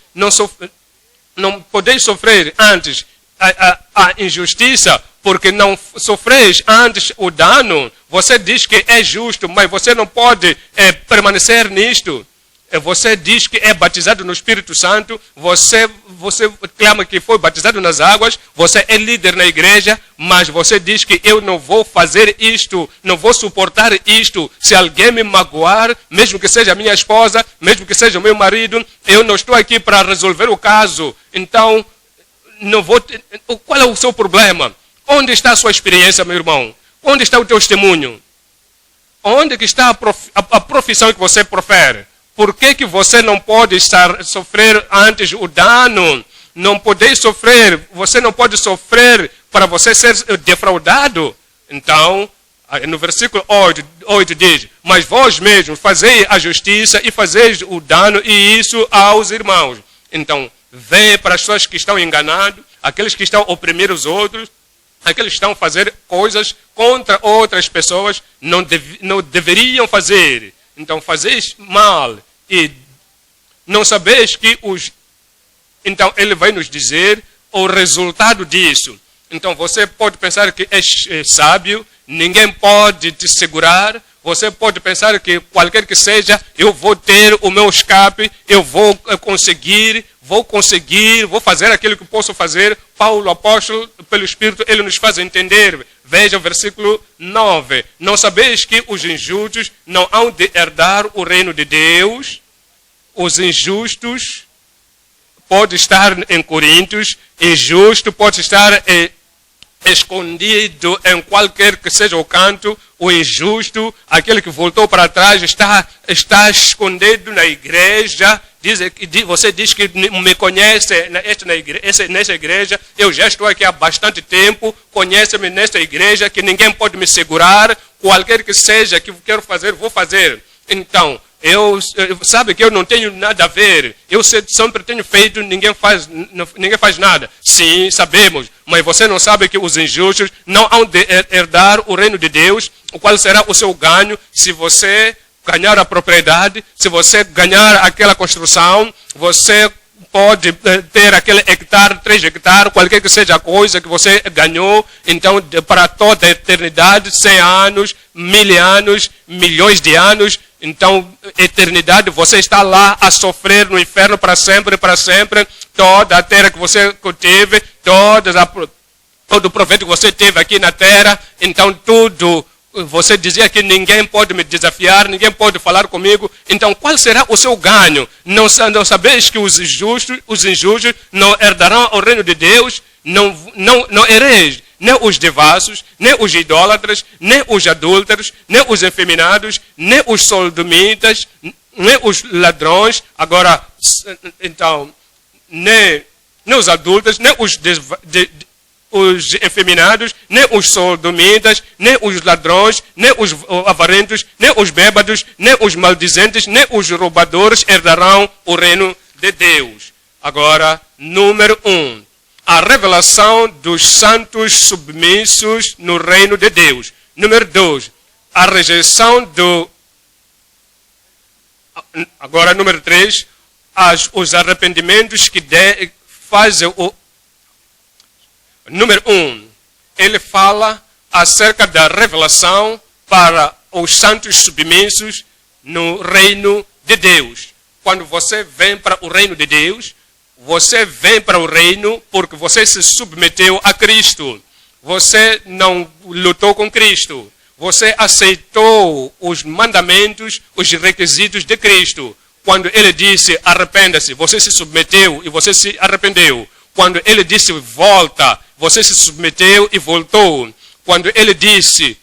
não podeis sofrer antes a injustiça? Porque não sofreis antes o dano. Você diz que é justo, mas você não pode permanecer nisto. Você diz que é batizado no Espírito Santo, você clama que foi batizado nas águas, você é líder na igreja, mas você diz que eu não vou fazer isto, não vou suportar isto. Se alguém me magoar, mesmo que seja minha esposa, mesmo que seja meu marido, eu não estou aqui para resolver o caso. Então, não vou. Qual é o seu problema? Onde está a sua experiência, meu irmão? Onde está o teu testemunho? Onde que está a profissão que você profere? Por que você não pode sofrer antes o dano? Não podeis sofrer, você não pode sofrer para você ser defraudado. Então, no versículo 8 diz, mas vós mesmos fazeis a justiça e fazeis o dano e isso aos irmãos. Então, vem para as pessoas que estão enganados, aqueles que estão a oprimir os outros, aqueles que estão a fazer coisas contra outras pessoas, não deveriam fazer. Então, fazeis mal e não sabeis que Então, ele vai nos dizer o resultado disso. Então, você pode pensar que é sábio, ninguém pode te segurar. Você pode pensar que qualquer que seja, eu vou ter o meu escape, eu vou conseguir, vou fazer aquilo que posso fazer. Paulo, apóstolo, pelo Espírito, ele nos faz entender. Veja o versículo 9. Não sabeis que os injustos não hão de herdar o reino de Deus? Os injustos pode estar em Coríntios, injusto pode estar escondido em qualquer que seja o canto. O injusto, aquele que voltou para trás, está escondido na igreja. Você diz que me conhece nessa igreja, eu já estou aqui há bastante tempo, conhece-me nesta igreja, que ninguém pode me segurar, qualquer que seja que eu quero fazer, vou fazer. Então, sabe que eu não tenho nada a ver, eu sempre tenho feito, ninguém faz nada. Sim, sabemos, mas você não sabe que os injustos não hão de herdar o reino de Deus. Qual será o seu ganho se você ganhar a propriedade, se você ganhar aquela construção, você pode ter aquele hectare, 3 hectares, qualquer que seja a coisa que você ganhou. Então, para toda a eternidade, 100 anos, 1000 anos, milhões de anos. Então, eternidade, você está lá a sofrer no inferno para sempre, para sempre. Toda a terra que você teve, todo o proveito que você teve aqui na terra. Então, tudo. Você dizia que ninguém pode me desafiar, ninguém pode falar comigo. Então, qual será o seu ganho? Não sabeis que os injustos não herdarão o reino de Deus? Não hereis nem os devassos, nem os idólatras, nem os adúlteros, nem os efeminados, nem os sodomitas, nem os ladrões. Agora, então, nem os adúlteros, nem os efeminados, nem os sodomitas, nem os ladrões, nem os avarentos, nem os bêbados, nem os maldizentes, nem os roubadores herdarão o reino de Deus. Agora, número 1. A revelação dos santos submissos no reino de Deus. Número 2. A rejeição Agora, número 3, os arrependimentos que fazem o... Número 1, ele fala acerca da revelação para os santos submissos no reino de Deus. Quando você vem para o reino de Deus, você vem para o reino porque você se submeteu a Cristo. Você não lutou com Cristo. Você aceitou os mandamentos, os requisitos de Cristo. Quando ele disse arrependa-se, você se submeteu e você se arrependeu. Quando ele disse volta, você se submeteu e voltou. Quando ele disse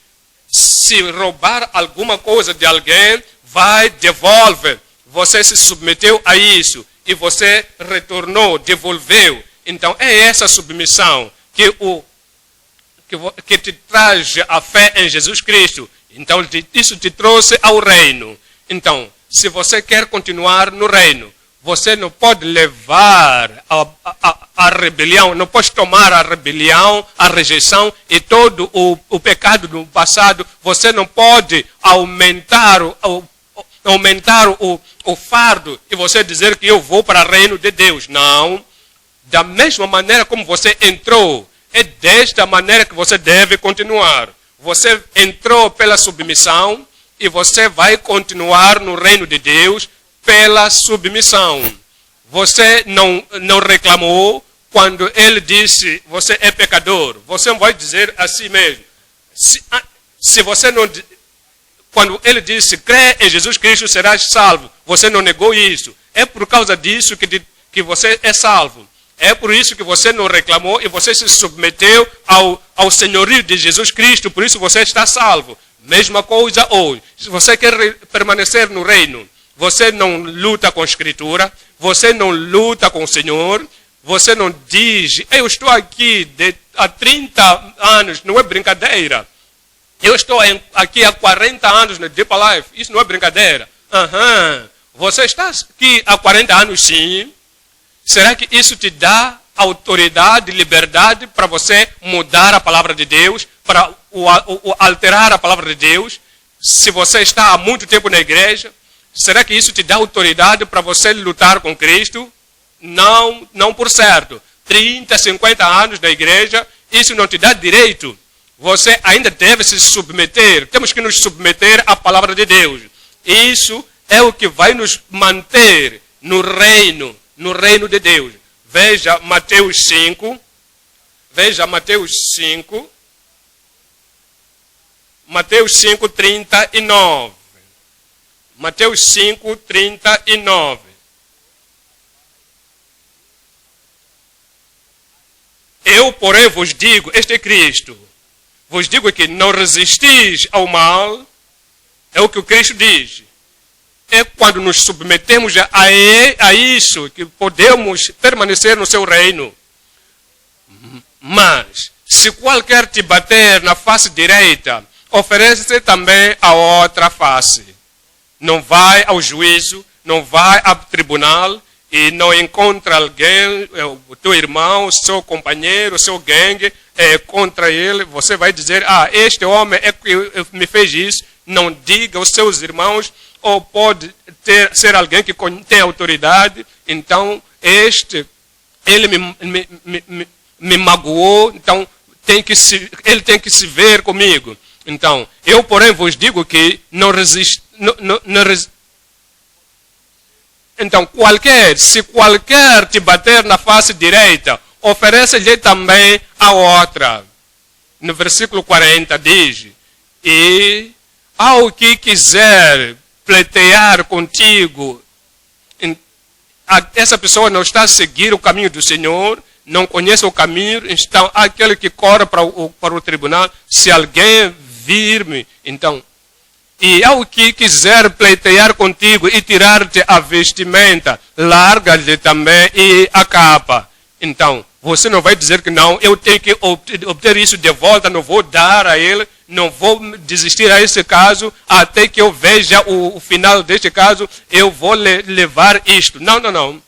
se roubar alguma coisa de alguém, vai, devolve. Você se submeteu a isso e você retornou, devolveu. Então é essa submissão que te traz a fé em Jesus Cristo. Então isso te trouxe ao reino. Então, se você quer continuar no reino, você não pode levar a rebelião, não pode tomar a rebelião, a rejeição e todo o pecado do passado. Você não pode aumentar o fardo e você dizer que eu vou para o reino de Deus. Não. Da mesma maneira como você entrou, é desta maneira que você deve continuar. Você entrou pela submissão e você vai continuar no reino de Deus pela submissão. Você não reclamou quando ele disse você é pecador. Você vai dizer a si mesmo. Se você não... Quando ele disse crê em Jesus Cristo serás salvo, você não negou isso. É por causa disso que você é salvo. É por isso que você não reclamou e você se submeteu ao senhorio de Jesus Cristo. Por isso você está salvo. Mesma coisa hoje. Se você quer permanecer no reino, você não luta com a Escritura, você não luta com o Senhor, você não diz, eu estou aqui há 30 anos, não é brincadeira. Eu estou aqui há 40 anos na Deep Life, isso não é brincadeira. Você está aqui há 40 anos sim. Será que isso te dá autoridade, liberdade para você mudar a palavra de Deus, para alterar a palavra de Deus? Se você está há muito tempo na igreja, será que isso te dá autoridade para você lutar com Cristo? Não, não por certo. 30, 50 anos na igreja, isso não te dá direito. Você ainda deve se submeter. Temos que nos submeter à palavra de Deus. Isso é o que vai nos manter no reino de Deus. Veja Mateus 5. Veja Mateus 5. Mateus 5, 39. Mateus 5, 39. Eu, porém, vos digo, este é Cristo, vos digo que não resistis ao mal, é o que o Cristo diz. É quando nos submetemos a isso que podemos permanecer no seu reino. Mas, se qualquer te bater na face direita, oferece também a outra face. Não vai ao juízo, não vai ao tribunal e não encontra alguém, o teu irmão, o seu companheiro, o seu gangue, contra ele. Você vai dizer, este homem é que me fez isso. Não diga aos seus irmãos, ou pode ser alguém que tem autoridade. Então, ele me magoou, então ele tem que se ver comigo. Então, eu, porém, vos digo que não resiste. Então, se qualquer te bater na face direita, oferece-lhe também a outra. No versículo 40 diz, e ao que quiser pleitear contigo, essa pessoa não está a seguir o caminho do Senhor, não conhece o caminho, então aquele que corre para o tribunal, se alguém vir-me, então, e ao que quiser pleitear contigo e tirar-te a vestimenta, larga-lhe também e a capa. Então, você não vai dizer que não, eu tenho que obter isso de volta, não vou dar a ele, não vou desistir a esse caso, até que eu veja o final deste caso, eu vou levar isto. Não, não, não.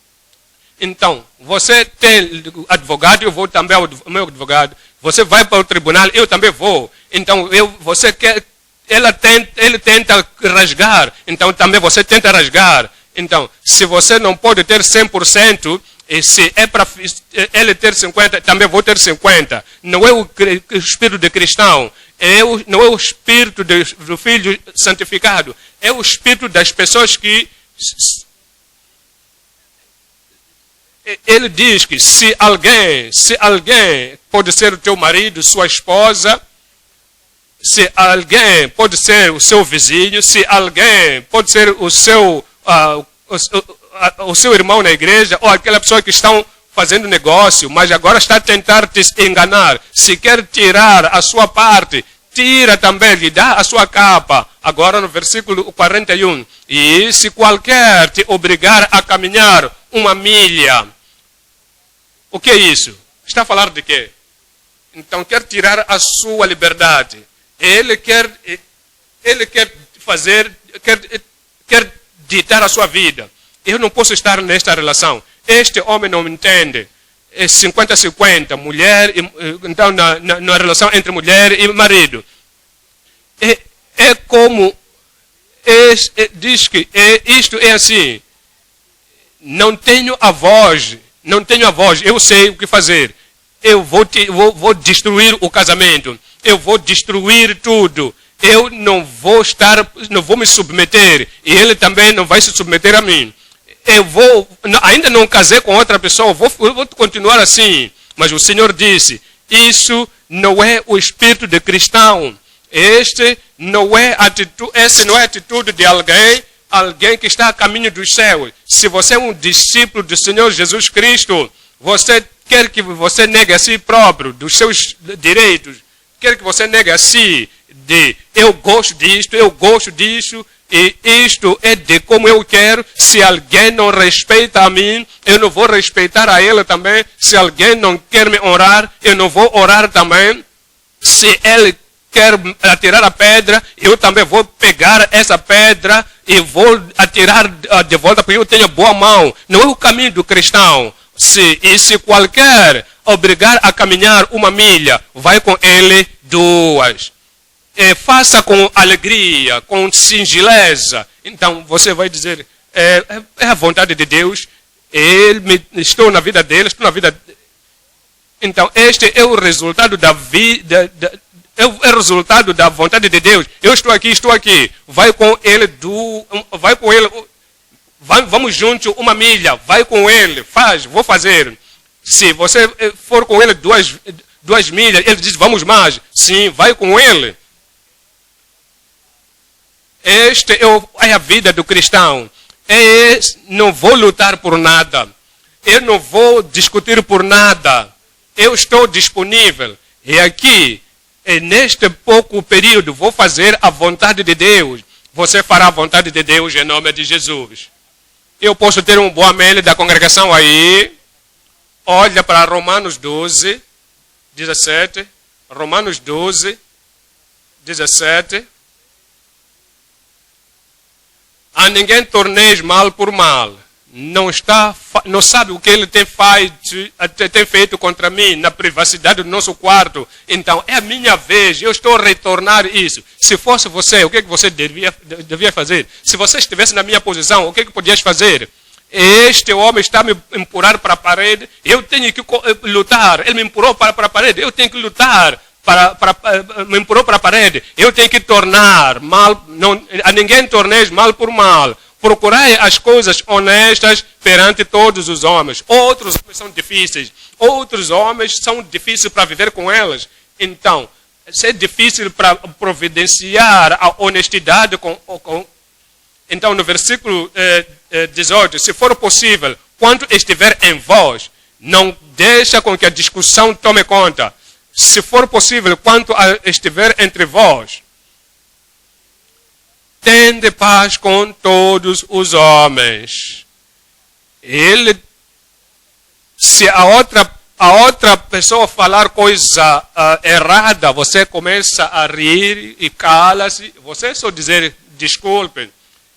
Então, você tem advogado, eu vou também ao meu advogado. Você vai para o tribunal, eu também vou. Então, você quer ele tenta rasgar, então também você tenta rasgar. Então, se você não pode ter 100%, e se é para ele ter 50%, também vou ter 50%. Não é o espírito de cristão, não é o espírito do Filho santificado, é o espírito das pessoas que... Ele diz que se alguém pode ser o teu marido, sua esposa, se alguém pode ser o seu vizinho, se alguém pode ser o seu irmão na igreja, ou aquela pessoa que estão fazendo negócio, mas agora está a tentar te enganar. Se quer tirar a sua parte, tira também, lhe dá a sua capa. Agora no versículo 41. E se qualquer te obrigar a caminhar uma milha, o que é isso? Está a falar de quê? Então quer tirar a sua liberdade. Ele quer fazer, quer ditar a sua vida. Eu não posso estar nesta relação. Este homem não me entende. É 50-50, mulher, então na relação entre mulher e marido. É como, diz que isto é assim. Não tenho a voz, eu sei o que fazer. Eu vou destruir o casamento. Eu vou destruir tudo. Eu não vou me submeter. E ele também não vai se submeter a mim. Ainda não casei com outra pessoa, vou continuar assim. Mas o Senhor disse, isso não é o espírito de cristão. Essa não é a atitude de alguém que está a caminho dos céus. Se você é um discípulo do Senhor Jesus Cristo, você quer que você negue a si próprio, dos seus direitos, quer que você negue a si, eu gosto disso, e isto é de como eu quero. Se alguém não respeita a mim, eu não vou respeitar a ele também. Se alguém não quer me orar, eu não vou orar também. Se ele quer atirar a pedra, eu também vou pegar essa pedra e vou atirar de volta, porque eu tenho boa mão. Não é o caminho do cristão. Se qualquer obrigar a caminhar uma milha, vai com ele 2. Faça com alegria, com singeleza. Então você vai dizer, é a vontade de Deus, estou na vida dele, estou na vida... Então este é o resultado da vida, é o resultado da vontade de Deus. Eu estou aqui, vai com ele, vamos juntos uma milha, vai com ele, vou fazer. Se você for com ele 2 milhas, ele diz, vamos mais. Sim, vai com ele. Esta é a vida do cristão. Não vou lutar por nada. Eu não vou discutir por nada. Eu estou disponível. E aqui, neste pouco período, vou fazer a vontade de Deus. Você fará a vontade de Deus em nome de Jesus. Eu posso ter um bom amém da congregação aí. Olha para Romanos 12, 17. Romanos 12, 17. A ninguém torneis mal por mal. Não sabe o que ele tem feito contra mim na privacidade do nosso quarto. Então, é a minha vez, eu estou a retornar isso. Se fosse você, o que você devia fazer? Se você estivesse na minha posição, o que podias fazer? Este homem está me empurrar para a parede, eu tenho que lutar. Ele me empurrou para a parede, eu tenho que lutar. Me empurrou para a parede, eu tenho que tornar mal, a ninguém torneis mal por mal. Procurai as coisas honestas perante todos os homens. Outros homens são difíceis. Outros homens são difíceis para viver com elas. Então, se é difícil para providenciar a honestidade Então, no versículo 18, se for possível, quanto estiver em vós, não deixa com que a discussão tome conta. Se for possível, quanto estiver entre vós, tende paz com todos os homens. Se a outra pessoa falar coisa errada, você começa a rir e cala-se. Você só dizer, desculpe,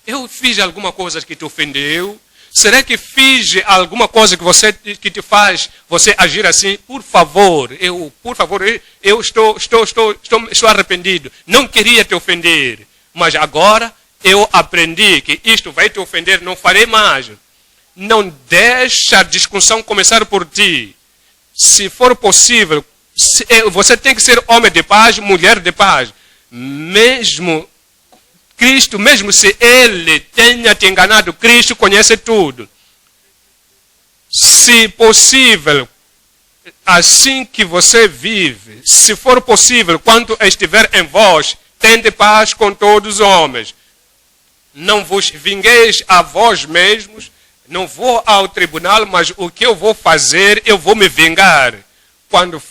eu fiz alguma coisa que te ofendeu. Será que fiz alguma coisa que te faz você agir assim? Por favor, eu estou arrependido. Não queria te ofender, mas agora eu aprendi que isto vai te ofender, não farei mais. Não deixa a discussão começar por ti. Se for possível, você tem que ser homem de paz, mulher de paz. Mesmo Cristo, mesmo se ele tenha te enganado, Cristo conhece tudo. Se possível, assim que você vive, se for possível, quando estiver em vós, tende paz com todos os homens. Não vos vingueis a vós mesmos, não vou ao tribunal, mas o que eu vou fazer, eu vou me vingar. Quando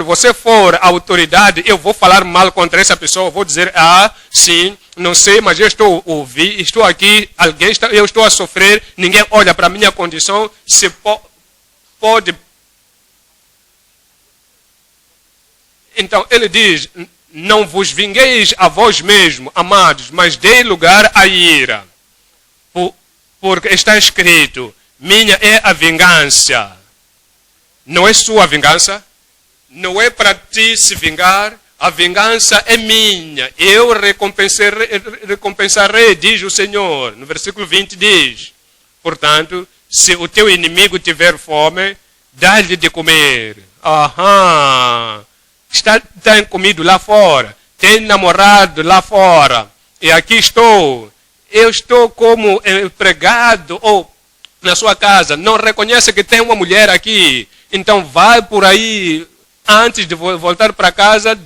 você for à autoridade, eu vou falar mal contra essa pessoa, eu vou dizer, sim, não sei, mas eu estou aqui, eu estou a sofrer, ninguém olha para a minha condição, se pode. Então, ele diz, não vos vingueis a vós mesmos, amados, mas dei lugar à ira. Porque está escrito, minha é a vingança. Não é sua vingança? Não é para ti se vingar, a vingança é minha. Eu recompensarei, diz o Senhor. No versículo 20 diz, portanto, se o teu inimigo tiver fome, dá-lhe de comer. Tem comido lá fora, tem namorado lá fora, e aqui estou. Eu estou como empregado ou na sua casa, não reconhece que tem uma mulher aqui, então vai por aí. Antes de voltar para casa,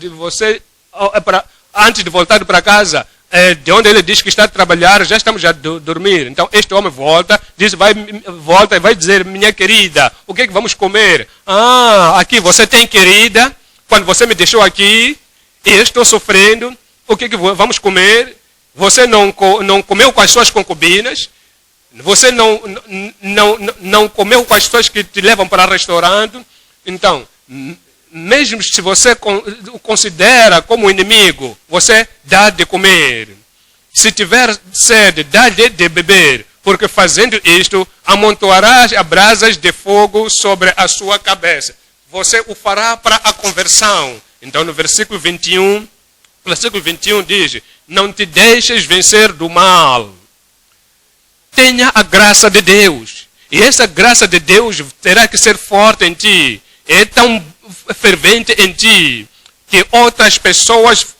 antes de voltar para casa, de onde ele diz que está a trabalhar, já estamos a dormir. Então este homem volta e vai dizer, minha querida, o que é que vamos comer? Aqui você tem querida, quando você me deixou aqui, e eu estou sofrendo, o que é que vamos comer? Você não comeu com as suas concubinas, você não comeu com as pessoas que te levam para o restaurante, então, mesmo se você o considera como inimigo, você dá de comer. Se tiver sede, dá-lhe de beber, porque fazendo isto, amontoarás brasas de fogo sobre a sua cabeça. Você o fará para a conversão. Então, no versículo 21 diz, não te deixes vencer do mal. Tenha a graça de Deus. E essa graça de Deus terá que ser forte em ti. É tão fervente em ti que outras pessoas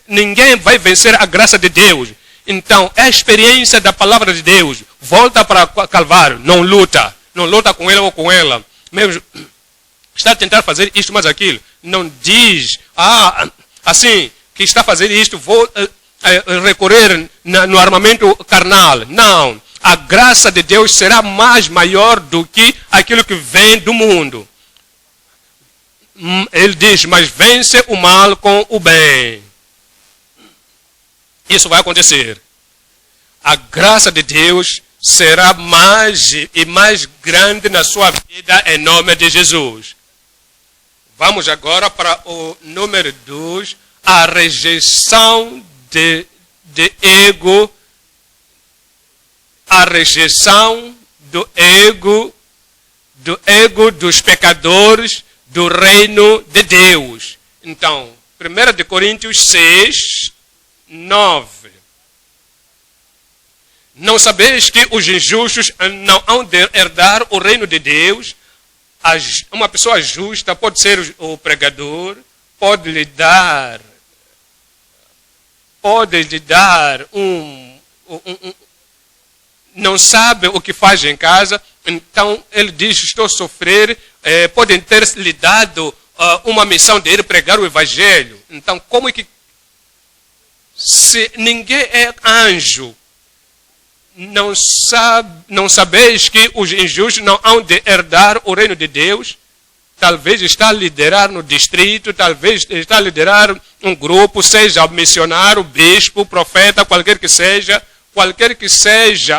ninguém vai vencer a graça de Deus. Então, é a experiência da palavra de Deus. Volta para Calvário, não luta com ele ou com ela. Mesmo está a tentar fazer isto, mas aquilo. Não diz, assim, que está a fazer isto, vou recorrer no armamento carnal. Não, a graça de Deus será mais maior do que aquilo que vem do mundo. Ele diz, mas vence o mal com o bem. Isso vai acontecer. A graça de Deus será mais e mais grande na sua vida em nome de Jesus. Vamos agora para o número 2, a rejeição de ego. A rejeição do ego dos pecadores do reino de Deus. Então, 1 Coríntios 6, 9. Não sabeis que os injustos não hão de herdar o reino de Deus? Uma pessoa justa pode ser o pregador, pode lhe dar não sabe o que faz em casa, então ele diz, estou a sofrer, podem ter lhe dado uma missão de ir pregar o evangelho. Então, como é que, se ninguém é anjo, não sabeis que os injustos não hão de herdar o reino de Deus? Talvez está a liderar no distrito, talvez está a liderar um grupo, seja missionário, bispo, profeta, qualquer que seja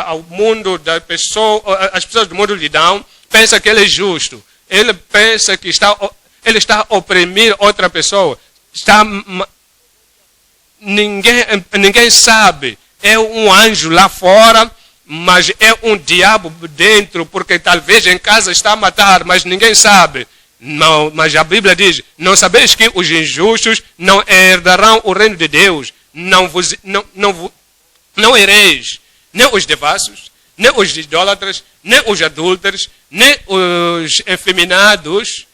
ao mundo da pessoa, as pessoas do mundo lhe dão, pensa que ele é justo. Ele pensa que ele está a oprimir outra pessoa. Ninguém sabe é um anjo lá fora, mas é um diabo dentro, porque talvez em casa está a matar, mas ninguém sabe. Não, mas a Bíblia diz, não sabeis que os injustos não herdarão o reino de Deus, não ireis, nem os devassos, nem os idólatras, nem os adúlteros, nem os efeminados,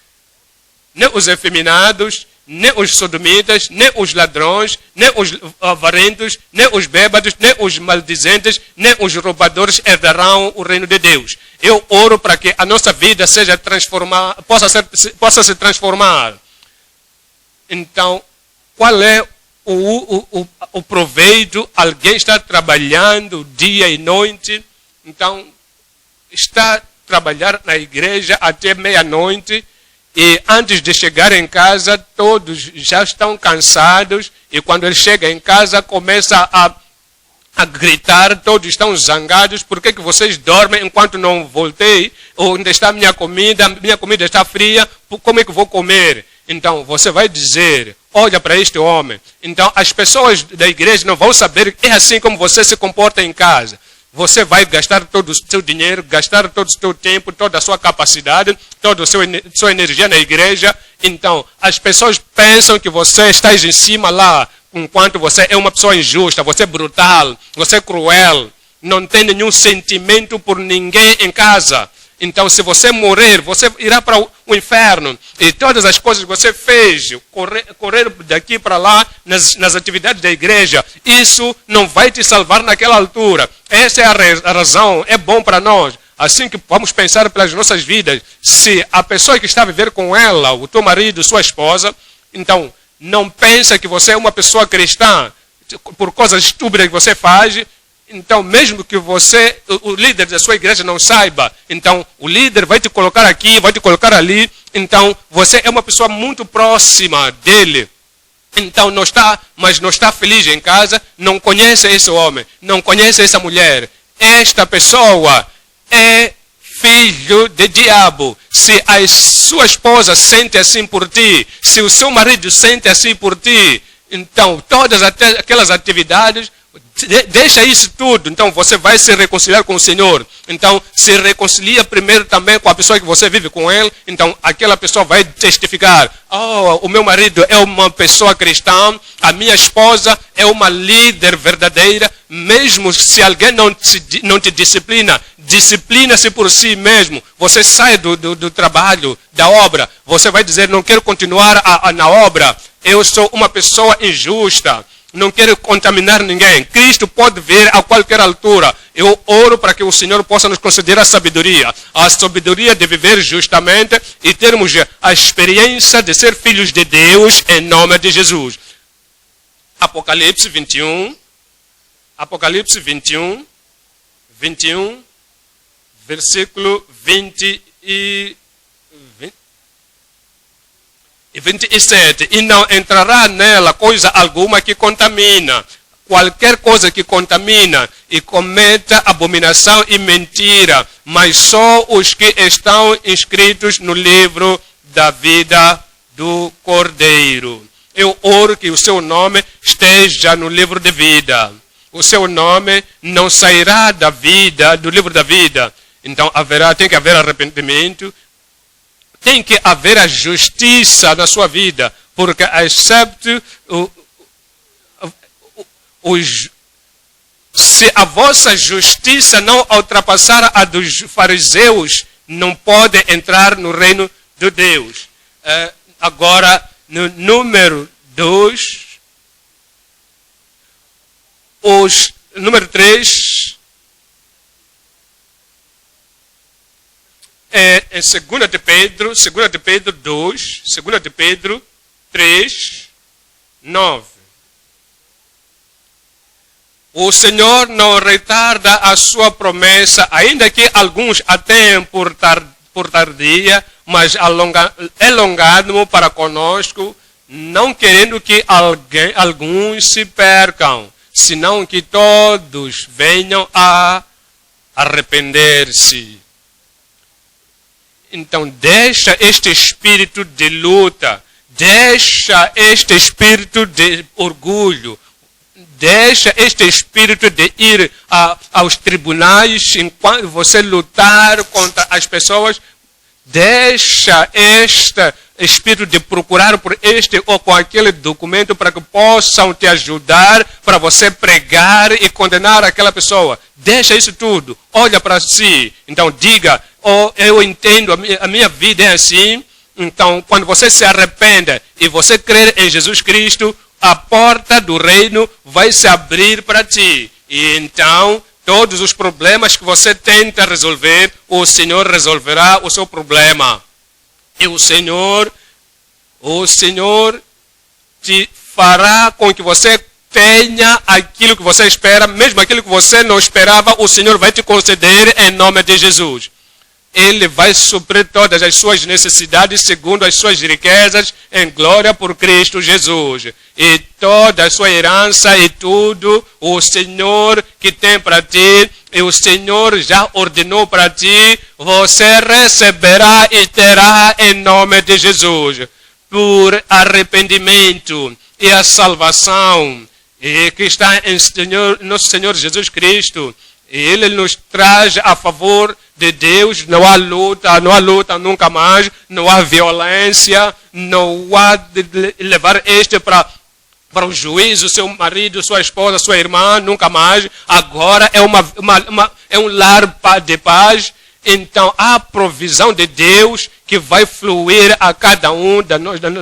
nem os sodomitas, nem os ladrões, nem os avarentos, nem os bêbados, nem os maldizentes, nem os roubadores herdarão o reino de Deus. Eu oro para que a nossa vida seja transformada, possa se transformar. Então, qual é o proveito? Alguém está trabalhando dia e noite, então está a trabalhar na igreja até meia-noite, e antes de chegar em casa, todos já estão cansados. E quando ele chega em casa, começa a gritar, todos estão zangados. Por que vocês dormem enquanto não voltei? Onde está a minha comida? Minha comida está fria. Como é que vou comer? Então, você vai dizer, olha para este homem. Então, as pessoas da igreja não vão saber que é assim como você se comporta em casa. Você vai gastar todo o seu dinheiro, gastar todo o seu tempo, toda a sua capacidade, toda a sua energia na igreja. Então, as pessoas pensam que você está em cima lá, enquanto você é uma pessoa injusta, você é brutal, você é cruel, não tem nenhum sentimento por ninguém em casa. Então, se você morrer, você irá para o inferno. E todas as coisas que você fez, correr daqui para lá, nas atividades da igreja, isso não vai te salvar naquela altura. Essa é a razão, é bom para nós. Assim que vamos pensar pelas nossas vidas, se a pessoa que está a viver com ela, o teu marido, sua esposa, então, não pensa que você é uma pessoa cristã, por coisas estúpidas que você faz. Então, mesmo que você, o líder da sua igreja não saiba, então o líder vai te colocar aqui, vai te colocar ali. Então, você é uma pessoa muito próxima dele. Então, não está feliz em casa, não conhece esse homem, não conhece essa mulher. Esta pessoa é filho de diabo. Se a sua esposa sente assim por ti, se o seu marido sente assim por ti, então, todas aquelas atividades, deixa isso tudo. Então você vai se reconciliar com o Senhor. Então se reconcilia primeiro também com a pessoa que você vive com ele. Então aquela pessoa vai testificar, o meu marido é uma pessoa cristã, a minha esposa é uma líder verdadeira. Mesmo se alguém não te disciplina, disciplina-se por si mesmo. Você sai do trabalho, da obra, você vai dizer, não quero continuar na obra, eu sou uma pessoa injusta, não quero contaminar ninguém. Cristo pode vir a qualquer altura. Eu oro para que o Senhor possa nos conceder a sabedoria de viver justamente e termos a experiência de ser filhos de Deus em nome de Jesus. Apocalipse 21, versículo 20 e 27, e não entrará nela coisa alguma que contamina. Qualquer coisa que contamina e cometa abominação e mentira, mas só os que estão inscritos no livro da vida do Cordeiro. Eu oro que o seu nome esteja no livro de vida. O seu nome não sairá da vida, do livro da vida. Então tem que haver arrependimento. Tem que haver a justiça na sua vida, porque excepto se a vossa justiça não ultrapassar a dos fariseus, não pode entrar no reino de Deus. Agora, no número 2, número 3, em 2 de Pedro 2, 2 de Pedro 3, 9. O Senhor não retarda a sua promessa, ainda que alguns a tenham por tardia, mas é longânimo para conosco, não querendo que alguns se percam, senão que todos venham a arrepender-se. Então deixa este espírito de luta, deixa este espírito de orgulho. deixa este espírito de ir aos tribunais enquanto você lutar contra as pessoas. Deixa este espírito de procurar por este ou com aquele documento para que possam te ajudar para você pregar e condenar aquela pessoa. Deixa isso tudo. Olha para si. Então diga, eu entendo, a minha vida é assim. Então quando você se arrepende e você crer em Jesus Cristo, a porta do reino vai se abrir para ti. E então todos os problemas que você tenta resolver, o Senhor resolverá o seu problema. E o Senhor te fará com que você tenha aquilo que você espera, mesmo aquilo que você não esperava, o Senhor vai te conceder em nome de Jesus. Ele vai suprir todas as suas necessidades segundo as suas riquezas em glória por Cristo Jesus. E toda a sua herança e tudo, o Senhor que tem para ti, e o Senhor já ordenou para ti, você receberá e terá em nome de Jesus. Por arrependimento e a salvação e que está em nosso Senhor Jesus Cristo. Ele nos traz a favor de Deus. Não há luta nunca mais, não há violência, não há de levar para o juízo, seu marido, sua esposa, sua irmã, nunca mais. Agora é um lar de paz. Então há provisão de Deus que vai fluir a cada um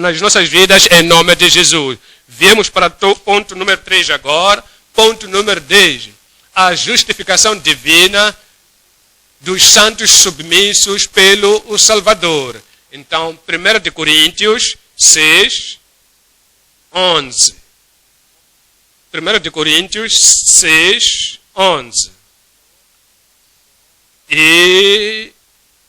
nas nossas vidas em nome de Jesus. Viemos para o ponto número 3 agora. Ponto número 10. A justificação divina dos santos submissos pelo Salvador. Então, 1 Coríntios 6, 11. 1 Coríntios 6, 11. E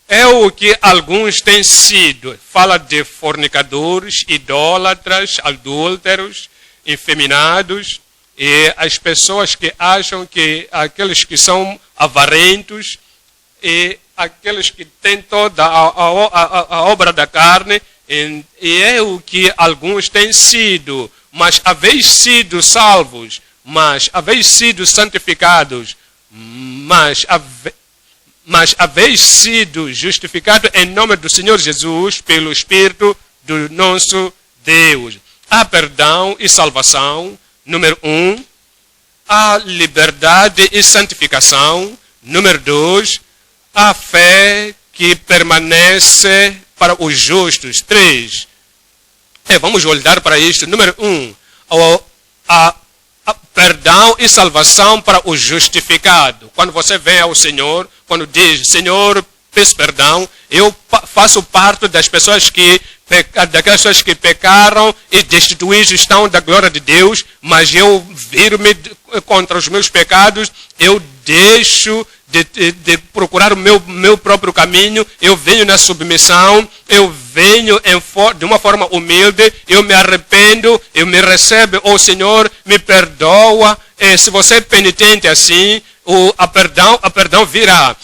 é o que alguns têm sido. Fala de fornicadores, idólatras, adúlteros, efeminados. E as pessoas que acham que aqueles que são avarentos e aqueles que têm toda a obra da carne, e é o que alguns têm sido, mas haveis sido salvos, mas haveis sido santificados, mas haveis sido justificados em nome do Senhor Jesus pelo Espírito do nosso Deus. Há perdão e salvação. Número 1, a liberdade e santificação. Número 2, a fé que permanece para os justos. 3, vamos olhar para isto. Número 1, a perdão e salvação para o justificado. Quando você vem ao Senhor, quando diz, Senhor, peço perdão, eu faço parte das pessoas daquelas pessoas que pecaram e destituídos estão da glória de Deus, mas eu viro-me contra os meus pecados, eu deixo de procurar o meu próprio caminho, eu venho na submissão, eu venho de uma forma humilde, eu me arrependo, eu me recebo, Senhor, me perdoa. E se você é penitente assim, a perdão virá.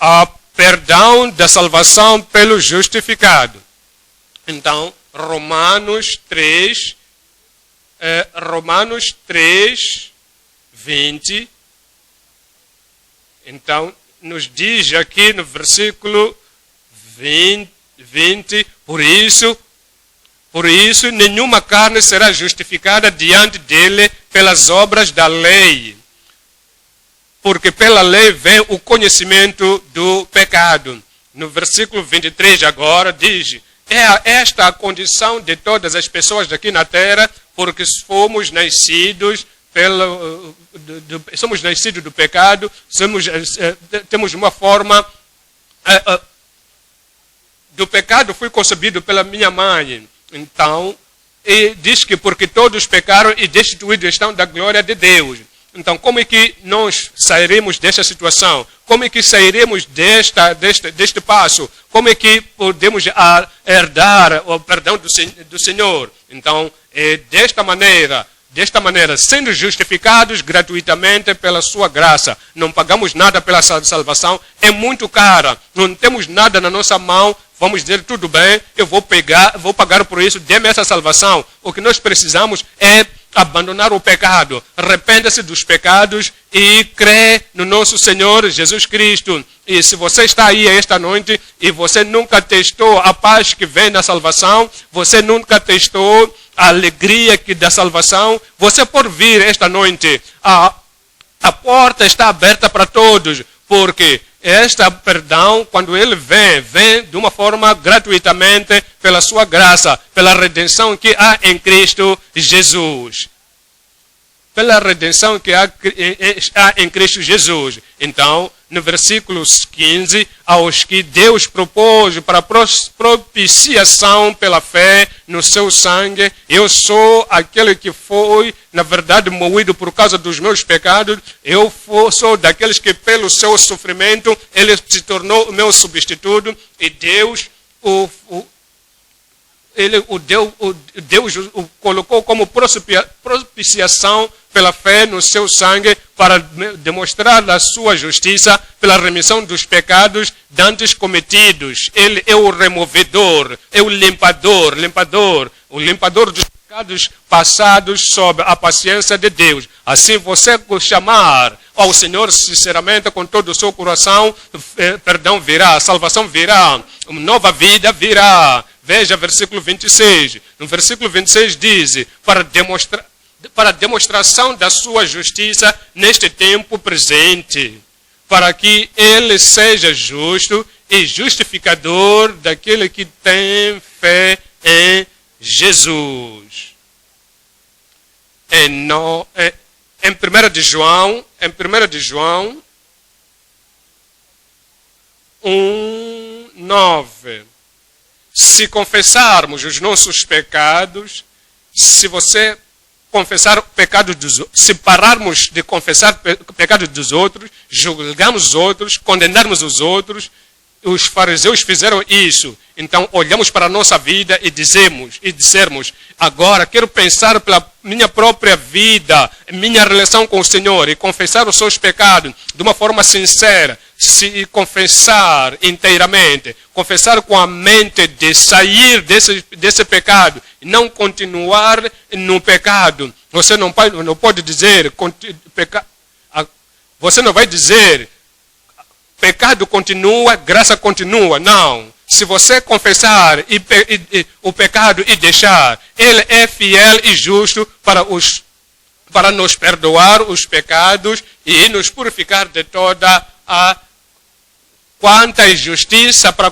A perdão da salvação pelo justificado. Então, Romanos 3, 20. Então, nos diz aqui no versículo 20, por isso, nenhuma carne será justificada diante dele pelas obras da lei. Porque pela lei vem o conhecimento do pecado. No versículo 23 agora diz, esta a condição de todas as pessoas daqui na terra, porque somos nascidos do pecado, temos uma forma... do pecado fui concebido pela minha mãe. Então, e diz que porque todos pecaram e destituídos estão da glória de Deus. Então, como é que nós sairemos desta situação? Como é que sairemos deste passo? Como é que podemos herdar o perdão do Senhor? Então, desta maneira, sendo justificados gratuitamente pela sua graça. Não pagamos nada pela salvação, é muito cara. Não temos nada na nossa mão. Vamos dizer, tudo bem, eu vou pagar por isso, dê-me essa salvação. O que nós precisamos é abandonar o pecado. Arrependa-se dos pecados e crê no nosso Senhor Jesus Cristo. E se você está aí esta noite e você nunca testou a paz que vem na salvação, você nunca testou a alegria da salvação, você pode vir esta noite. A porta está aberta para todos, porque este perdão, quando ele vem de uma forma gratuitamente pela sua graça, pela redenção que há em Cristo Jesus. Pela redenção que há em Cristo Jesus. Então, no versículo 15, aos que Deus propôs para propiciação pela fé no seu sangue, eu sou aquele que foi, na verdade, moído por causa dos meus pecados, sou daqueles que pelo seu sofrimento, ele se tornou o meu substituto, e Deus Deus o colocou como propiciação pela fé no seu sangue para demonstrar a sua justiça pela remissão dos pecados dantes cometidos. Ele é o removedor, é o limpador dos pecados passados sob a paciência de Deus. Assim você chamar ao Senhor sinceramente com todo o seu coração, perdão virá, salvação virá, nova vida virá. Veja versículo 26. No versículo 26 diz, para demonstração da sua justiça neste tempo presente, para que ele seja justo e justificador daquele que tem fé em Jesus. Em 1 de João 1:9. Se confessarmos os nossos pecados, se você confessar o pecado dos outros, se pararmos de confessar o pecado dos outros, julgamos os outros, condenarmos os outros, os fariseus fizeram isso. Então olhamos para a nossa vida e dissermos, agora quero pensar pela minha própria vida, minha relação com o Senhor e confessar os seus pecados de uma forma sincera. Se confessar inteiramente, confessar com a mente de sair desse pecado e não continuar no pecado. Você não pode dizer, você não vai dizer, pecado continua, graça continua. Não. Se você confessar o pecado e deixar, ele é fiel e justo para nos perdoar os pecados e nos purificar de toda a quanta injustiça, para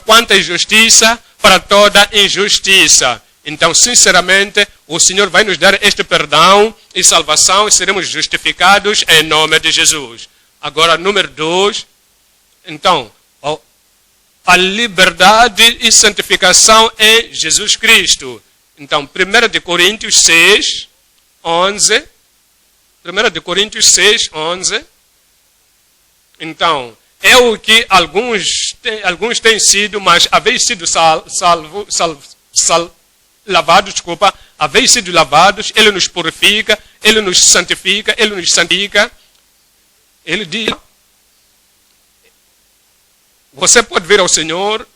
toda injustiça. Então, sinceramente, o Senhor vai nos dar este perdão e salvação e seremos justificados em nome de Jesus. Agora, número 2. Então, a liberdade e santificação em Jesus Cristo. Então, 1 Coríntios 6:11. 1 Coríntios 6:11. Então, é o que alguns têm sido, mas haveis sido haveis sido lavados, ele nos purifica, ele nos santifica, ele nos santifica. Ele diz, você pode vir ao Senhor,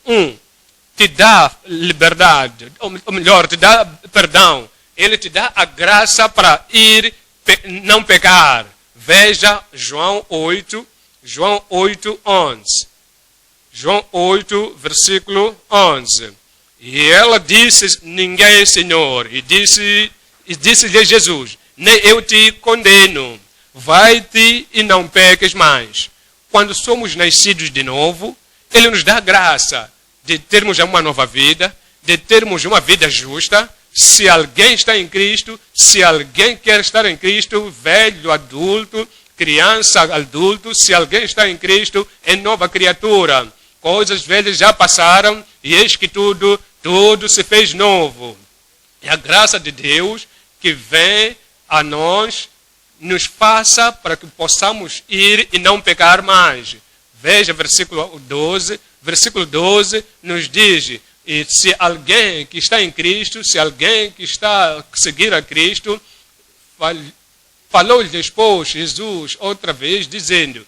te dá liberdade, ou melhor, te dá perdão. Ele te dá a graça para não pecar. Veja João 8:11. João 8, versículo 11. E ela disse, ninguém, Senhor. E disse-lhe Jesus, nem eu te condeno. Vai-te e não peques mais. Quando somos nascidos de novo, Ele nos dá graça de termos uma nova vida, de termos uma vida justa. Se alguém está em Cristo, se alguém quer estar em Cristo, velho, adulto, criança, adulto, se alguém está em Cristo, é nova criatura. Coisas velhas já passaram e eis que tudo se fez novo. E a graça de Deus que vem a nós, nos faça para que possamos ir e não pecar mais. Veja versículo 12. Versículo 12 nos diz, e se alguém que está em Cristo, se alguém que está a seguir a Cristo, falou-lhe depois Jesus outra vez dizendo,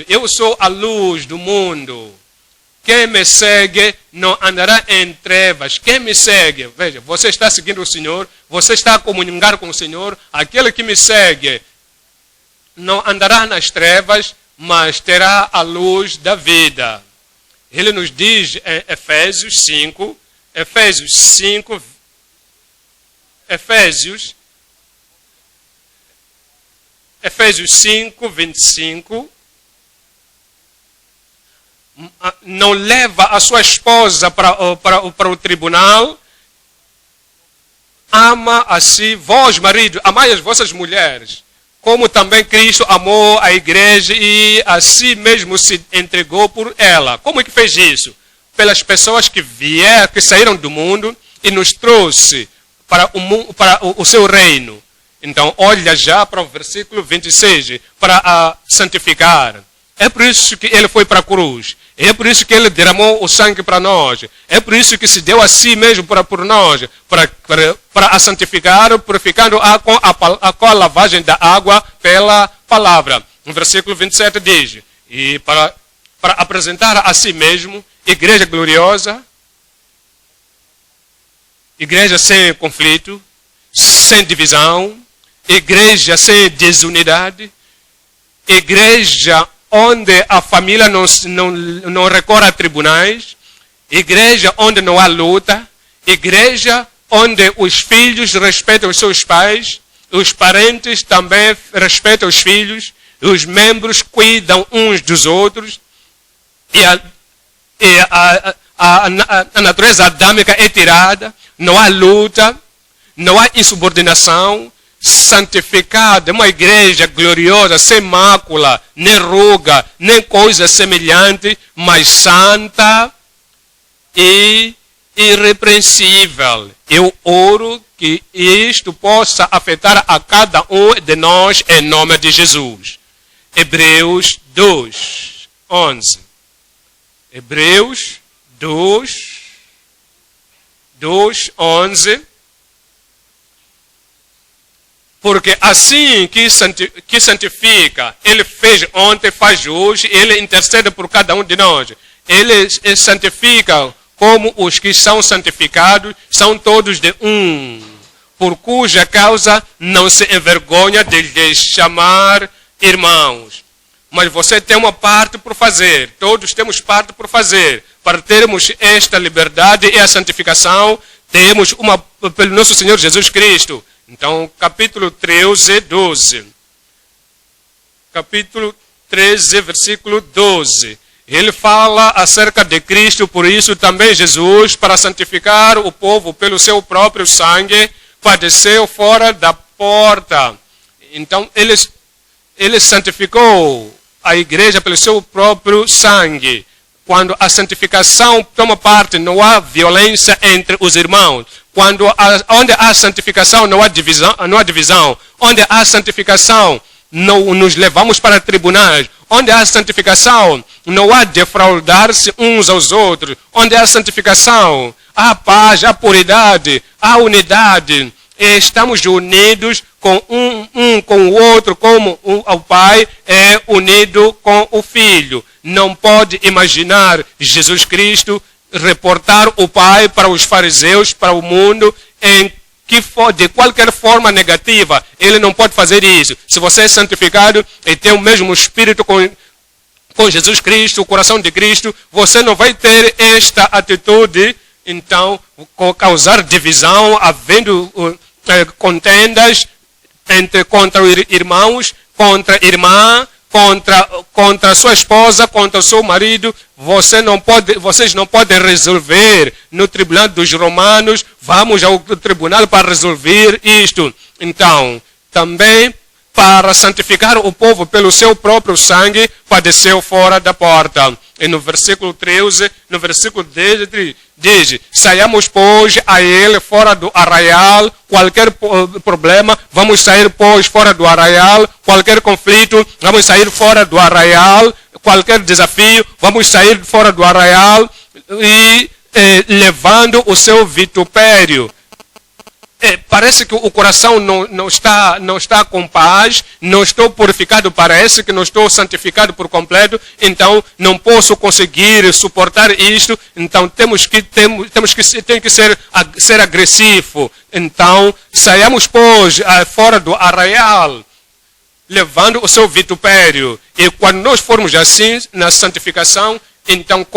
eu sou a luz do mundo. quem me segue não andará em trevas. Quem me segue, veja, você está seguindo o Senhor, você está a comungar com o Senhor. Aquele que me segue não andará nas trevas, mas terá a luz da vida. Ele nos diz em Efésios 5, Efésios 5, 25, não leva a sua esposa para o tribunal, ama a si, vós, marido, amai as vossas mulheres, como também Cristo amou a igreja e a si mesmo se entregou por ela. Como é que fez isso? Pelas pessoas que saíram do mundo e nos trouxe para o seu reino. Então, olha já para o versículo 26, para a santificar. É por isso que ele foi para a cruz. É por isso que ele derramou o sangue para nós. É por isso que se deu a si mesmo por nós, para a santificar, purificando com a lavagem da água pela palavra. No versículo 27 diz, e para apresentar a si mesmo, igreja gloriosa, igreja sem conflito, sem divisão, igreja sem desunidade, igreja onde a família não recorre a tribunais, igreja onde não há luta, igreja onde os filhos respeitam os seus pais, os parentes também respeitam os filhos, os membros cuidam uns dos outros, e a natureza adâmica é tirada, não há luta, não há insubordinação, santificada, uma igreja gloriosa, sem mácula, nem ruga, nem coisa semelhante, mas santa e irrepreensível. Eu oro que isto possa afetar a cada um de nós em nome de Jesus. Hebreus 2, 11. Hebreus 2, 11. Porque assim que santifica, ele fez ontem, faz hoje, ele intercede por cada um de nós. Ele santifica como os que são santificados, são todos de um, por cuja causa não se envergonha de lhes chamar irmãos. Mas você tem uma parte por fazer, todos temos parte por fazer. Para termos esta liberdade e a santificação, temos uma pelo nosso Senhor Jesus Cristo. Então, capítulo 13, 12. Capítulo 13, versículo 12. Ele fala acerca de Cristo, por isso também Jesus, para santificar o povo pelo seu próprio sangue, padeceu fora da porta. Então, ele santificou a igreja pelo seu próprio sangue. Quando a santificação toma parte, não há violência entre os irmãos. Onde há santificação, não há divisão. Onde há santificação, não nos levamos para tribunais. Onde há santificação, não há defraudar-se uns aos outros. Onde há santificação, há paz, há puridade, há unidade. E estamos unidos com um com o outro, como o Pai é unido com o Filho. Não pode imaginar Jesus Cristo reportar o Pai para os fariseus, para o mundo, de qualquer forma negativa. Ele não pode fazer isso. Se você é santificado e tem o mesmo Espírito com Jesus Cristo, o coração de Cristo, você não vai ter esta atitude, então, causar divisão, havendo contendas contra irmãos, contra irmã, contra sua esposa, contra o seu marido. Vocês não podem resolver no tribunal dos romanos. Vamos ao tribunal para resolver isto. Então, também para santificar o povo pelo seu próprio sangue, padeceu fora da porta. E no versículo 13, no versículo 10, diz: saiamos, pois, a ele fora do arraial. Qualquer problema, vamos sair, pois, fora do arraial. Qualquer conflito, vamos sair fora do arraial. Qualquer desafio, vamos sair fora do arraial. E levando o seu vitupério. parece que o coração não está com paz, não estou purificado, parece que não estou santificado por completo, então não posso conseguir suportar isto, então tem que ser agressivo. Então saímos, pois, fora do arraial, levando o seu vitupério. E quando nós formos assim na santificação, então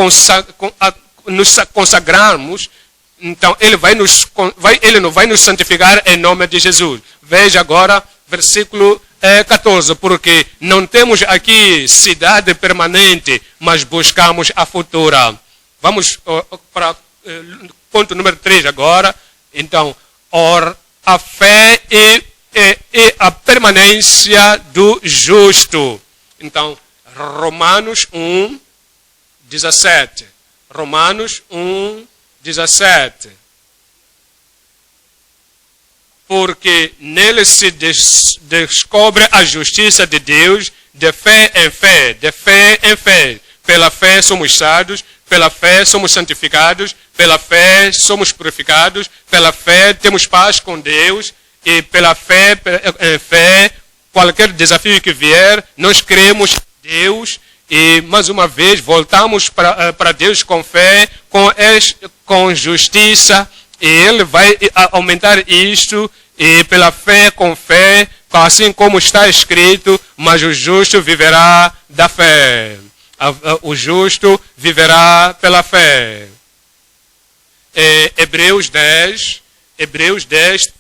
nos consagrarmos, então ele não vai nos santificar em nome de Jesus. Veja agora, versículo 14. Porque não temos aqui cidade permanente, mas buscamos a futura. Vamos para ponto número 3 agora. Então, a fé e a permanência do justo. Então, Romanos 1, 17. Romanos 1, 17. Porque nele se descobre a justiça de Deus de fé em fé, de fé em fé. Pela fé somos salvos, pela fé somos santificados, pela fé somos purificados, pela fé temos paz com Deus e pela fé em fé, qualquer desafio que vier, nós cremos em Deus. E, mais uma vez, voltamos para Deus com fé, com justiça, e Ele vai aumentar isto, e pela fé, com fé, assim como está escrito, mas o justo viverá da fé. O justo viverá pela fé. Hebreus 10, 23.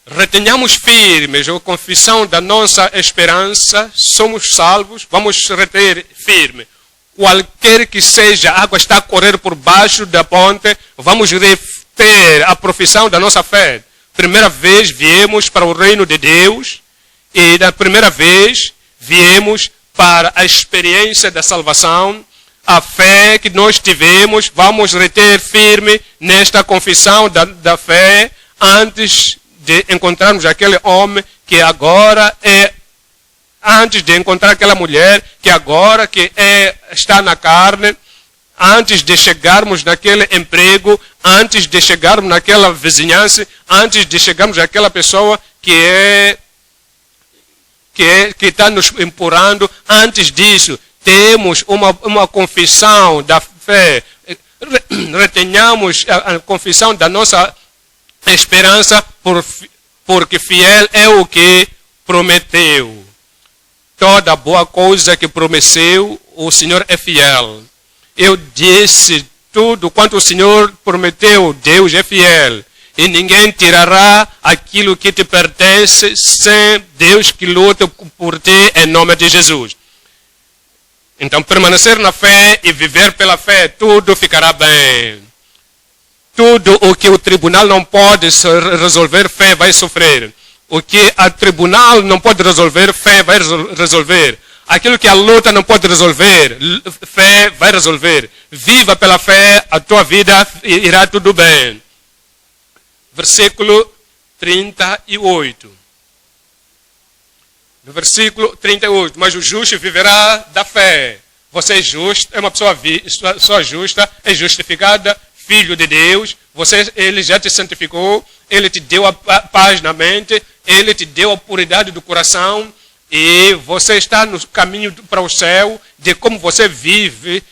Retenhamos firmes a confissão da nossa esperança, somos salvos, vamos reter firme. Qualquer que seja, a água está a correr por baixo da ponte, vamos reter a profissão da nossa fé. Primeira vez viemos para o reino de Deus e da primeira vez viemos para a experiência da salvação. A fé que nós tivemos, vamos reter firme nesta confissão da fé antes de encontrarmos aquele homem que agora antes de encontrar aquela mulher que agora está na carne, antes de chegarmos naquele emprego, antes de chegarmos naquela vizinhança, antes de chegarmos àquela pessoa que está nos empurrando, antes disso, temos uma confissão da fé, retenhamos a confissão da nossa esperança, porque fiel é o que prometeu. Toda boa coisa que prometeu, o Senhor é fiel. Eu disse, tudo quanto o Senhor prometeu, Deus é fiel. E ninguém tirará aquilo que te pertence sem Deus que luta por ti em nome de Jesus. Então, permanecer na fé e viver pela fé, tudo ficará bem. Tudo o que o tribunal não pode resolver, fé vai sofrer. O que o tribunal não pode resolver, fé vai resolver. Aquilo que a luta não pode resolver, fé vai resolver. Viva pela fé, a tua vida irá tudo bem. Versículo 38. No versículo 38, mas o justo viverá da fé. Você é justo, é uma pessoa justa, é justificada, filho de Deus. Ele já te santificou, ele te deu a paz na mente, ele te deu a puridade do coração e você está no caminho para o céu. De como você vive,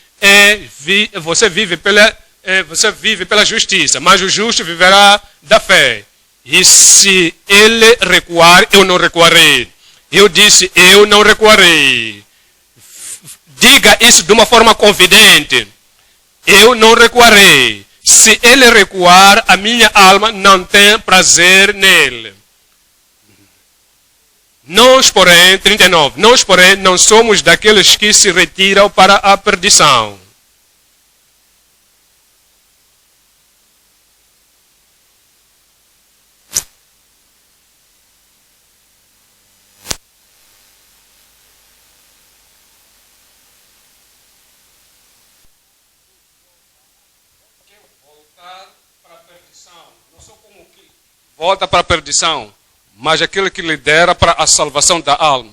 você vive pela justiça, mas o justo viverá da fé. E se ele recuar, eu não recuarei. Eu disse, eu não recuarei. Diga isso de uma forma confidente. Eu não recuarei. Se ele recuar, a minha alma não tem prazer nele. Nós, porém, 39, nós, porém, não somos daqueles que se retiram para a perdição. Volta para a perdição, mas aquele que lidera para a salvação da alma.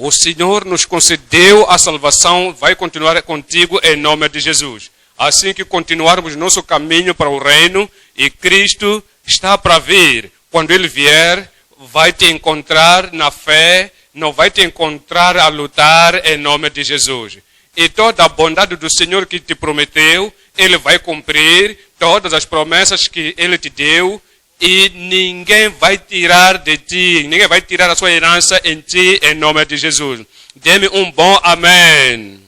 O Senhor nos concedeu a salvação, vai continuar contigo em nome de Jesus. Assim que continuarmos nosso caminho para o reino, e Cristo está para vir. Quando Ele vier, vai te encontrar na fé, não vai te encontrar a lutar em nome de Jesus. E toda a bondade do Senhor que te prometeu, Ele vai cumprir todas as promessas que Ele te deu, e ninguém vai tirar de ti, ninguém vai tirar a sua herança em ti, em nome de Jesus. Dê-me um bom amém.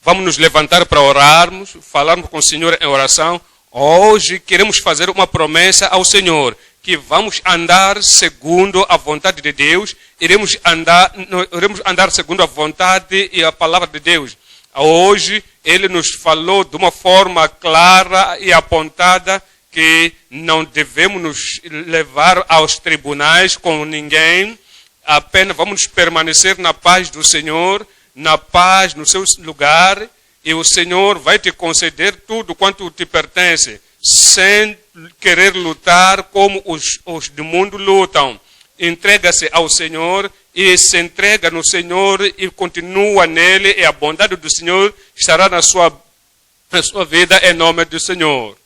Vamos nos levantar para orarmos, falarmos com o Senhor em oração. Hoje queremos fazer uma promessa ao Senhor, que vamos andar segundo a vontade de Deus, iremos andar segundo a vontade e a palavra de Deus. Hoje Ele nos falou de uma forma clara e apontada que não devemos nos levar aos tribunais com ninguém, apenas vamos permanecer na paz do Senhor, na paz no seu lugar, e o Senhor vai te conceder tudo quanto te pertence, sem querer lutar como os do mundo lutam. Entrega-se ao Senhor e se entrega no Senhor e continua nele, e a bondade do Senhor estará na sua vida em nome do Senhor.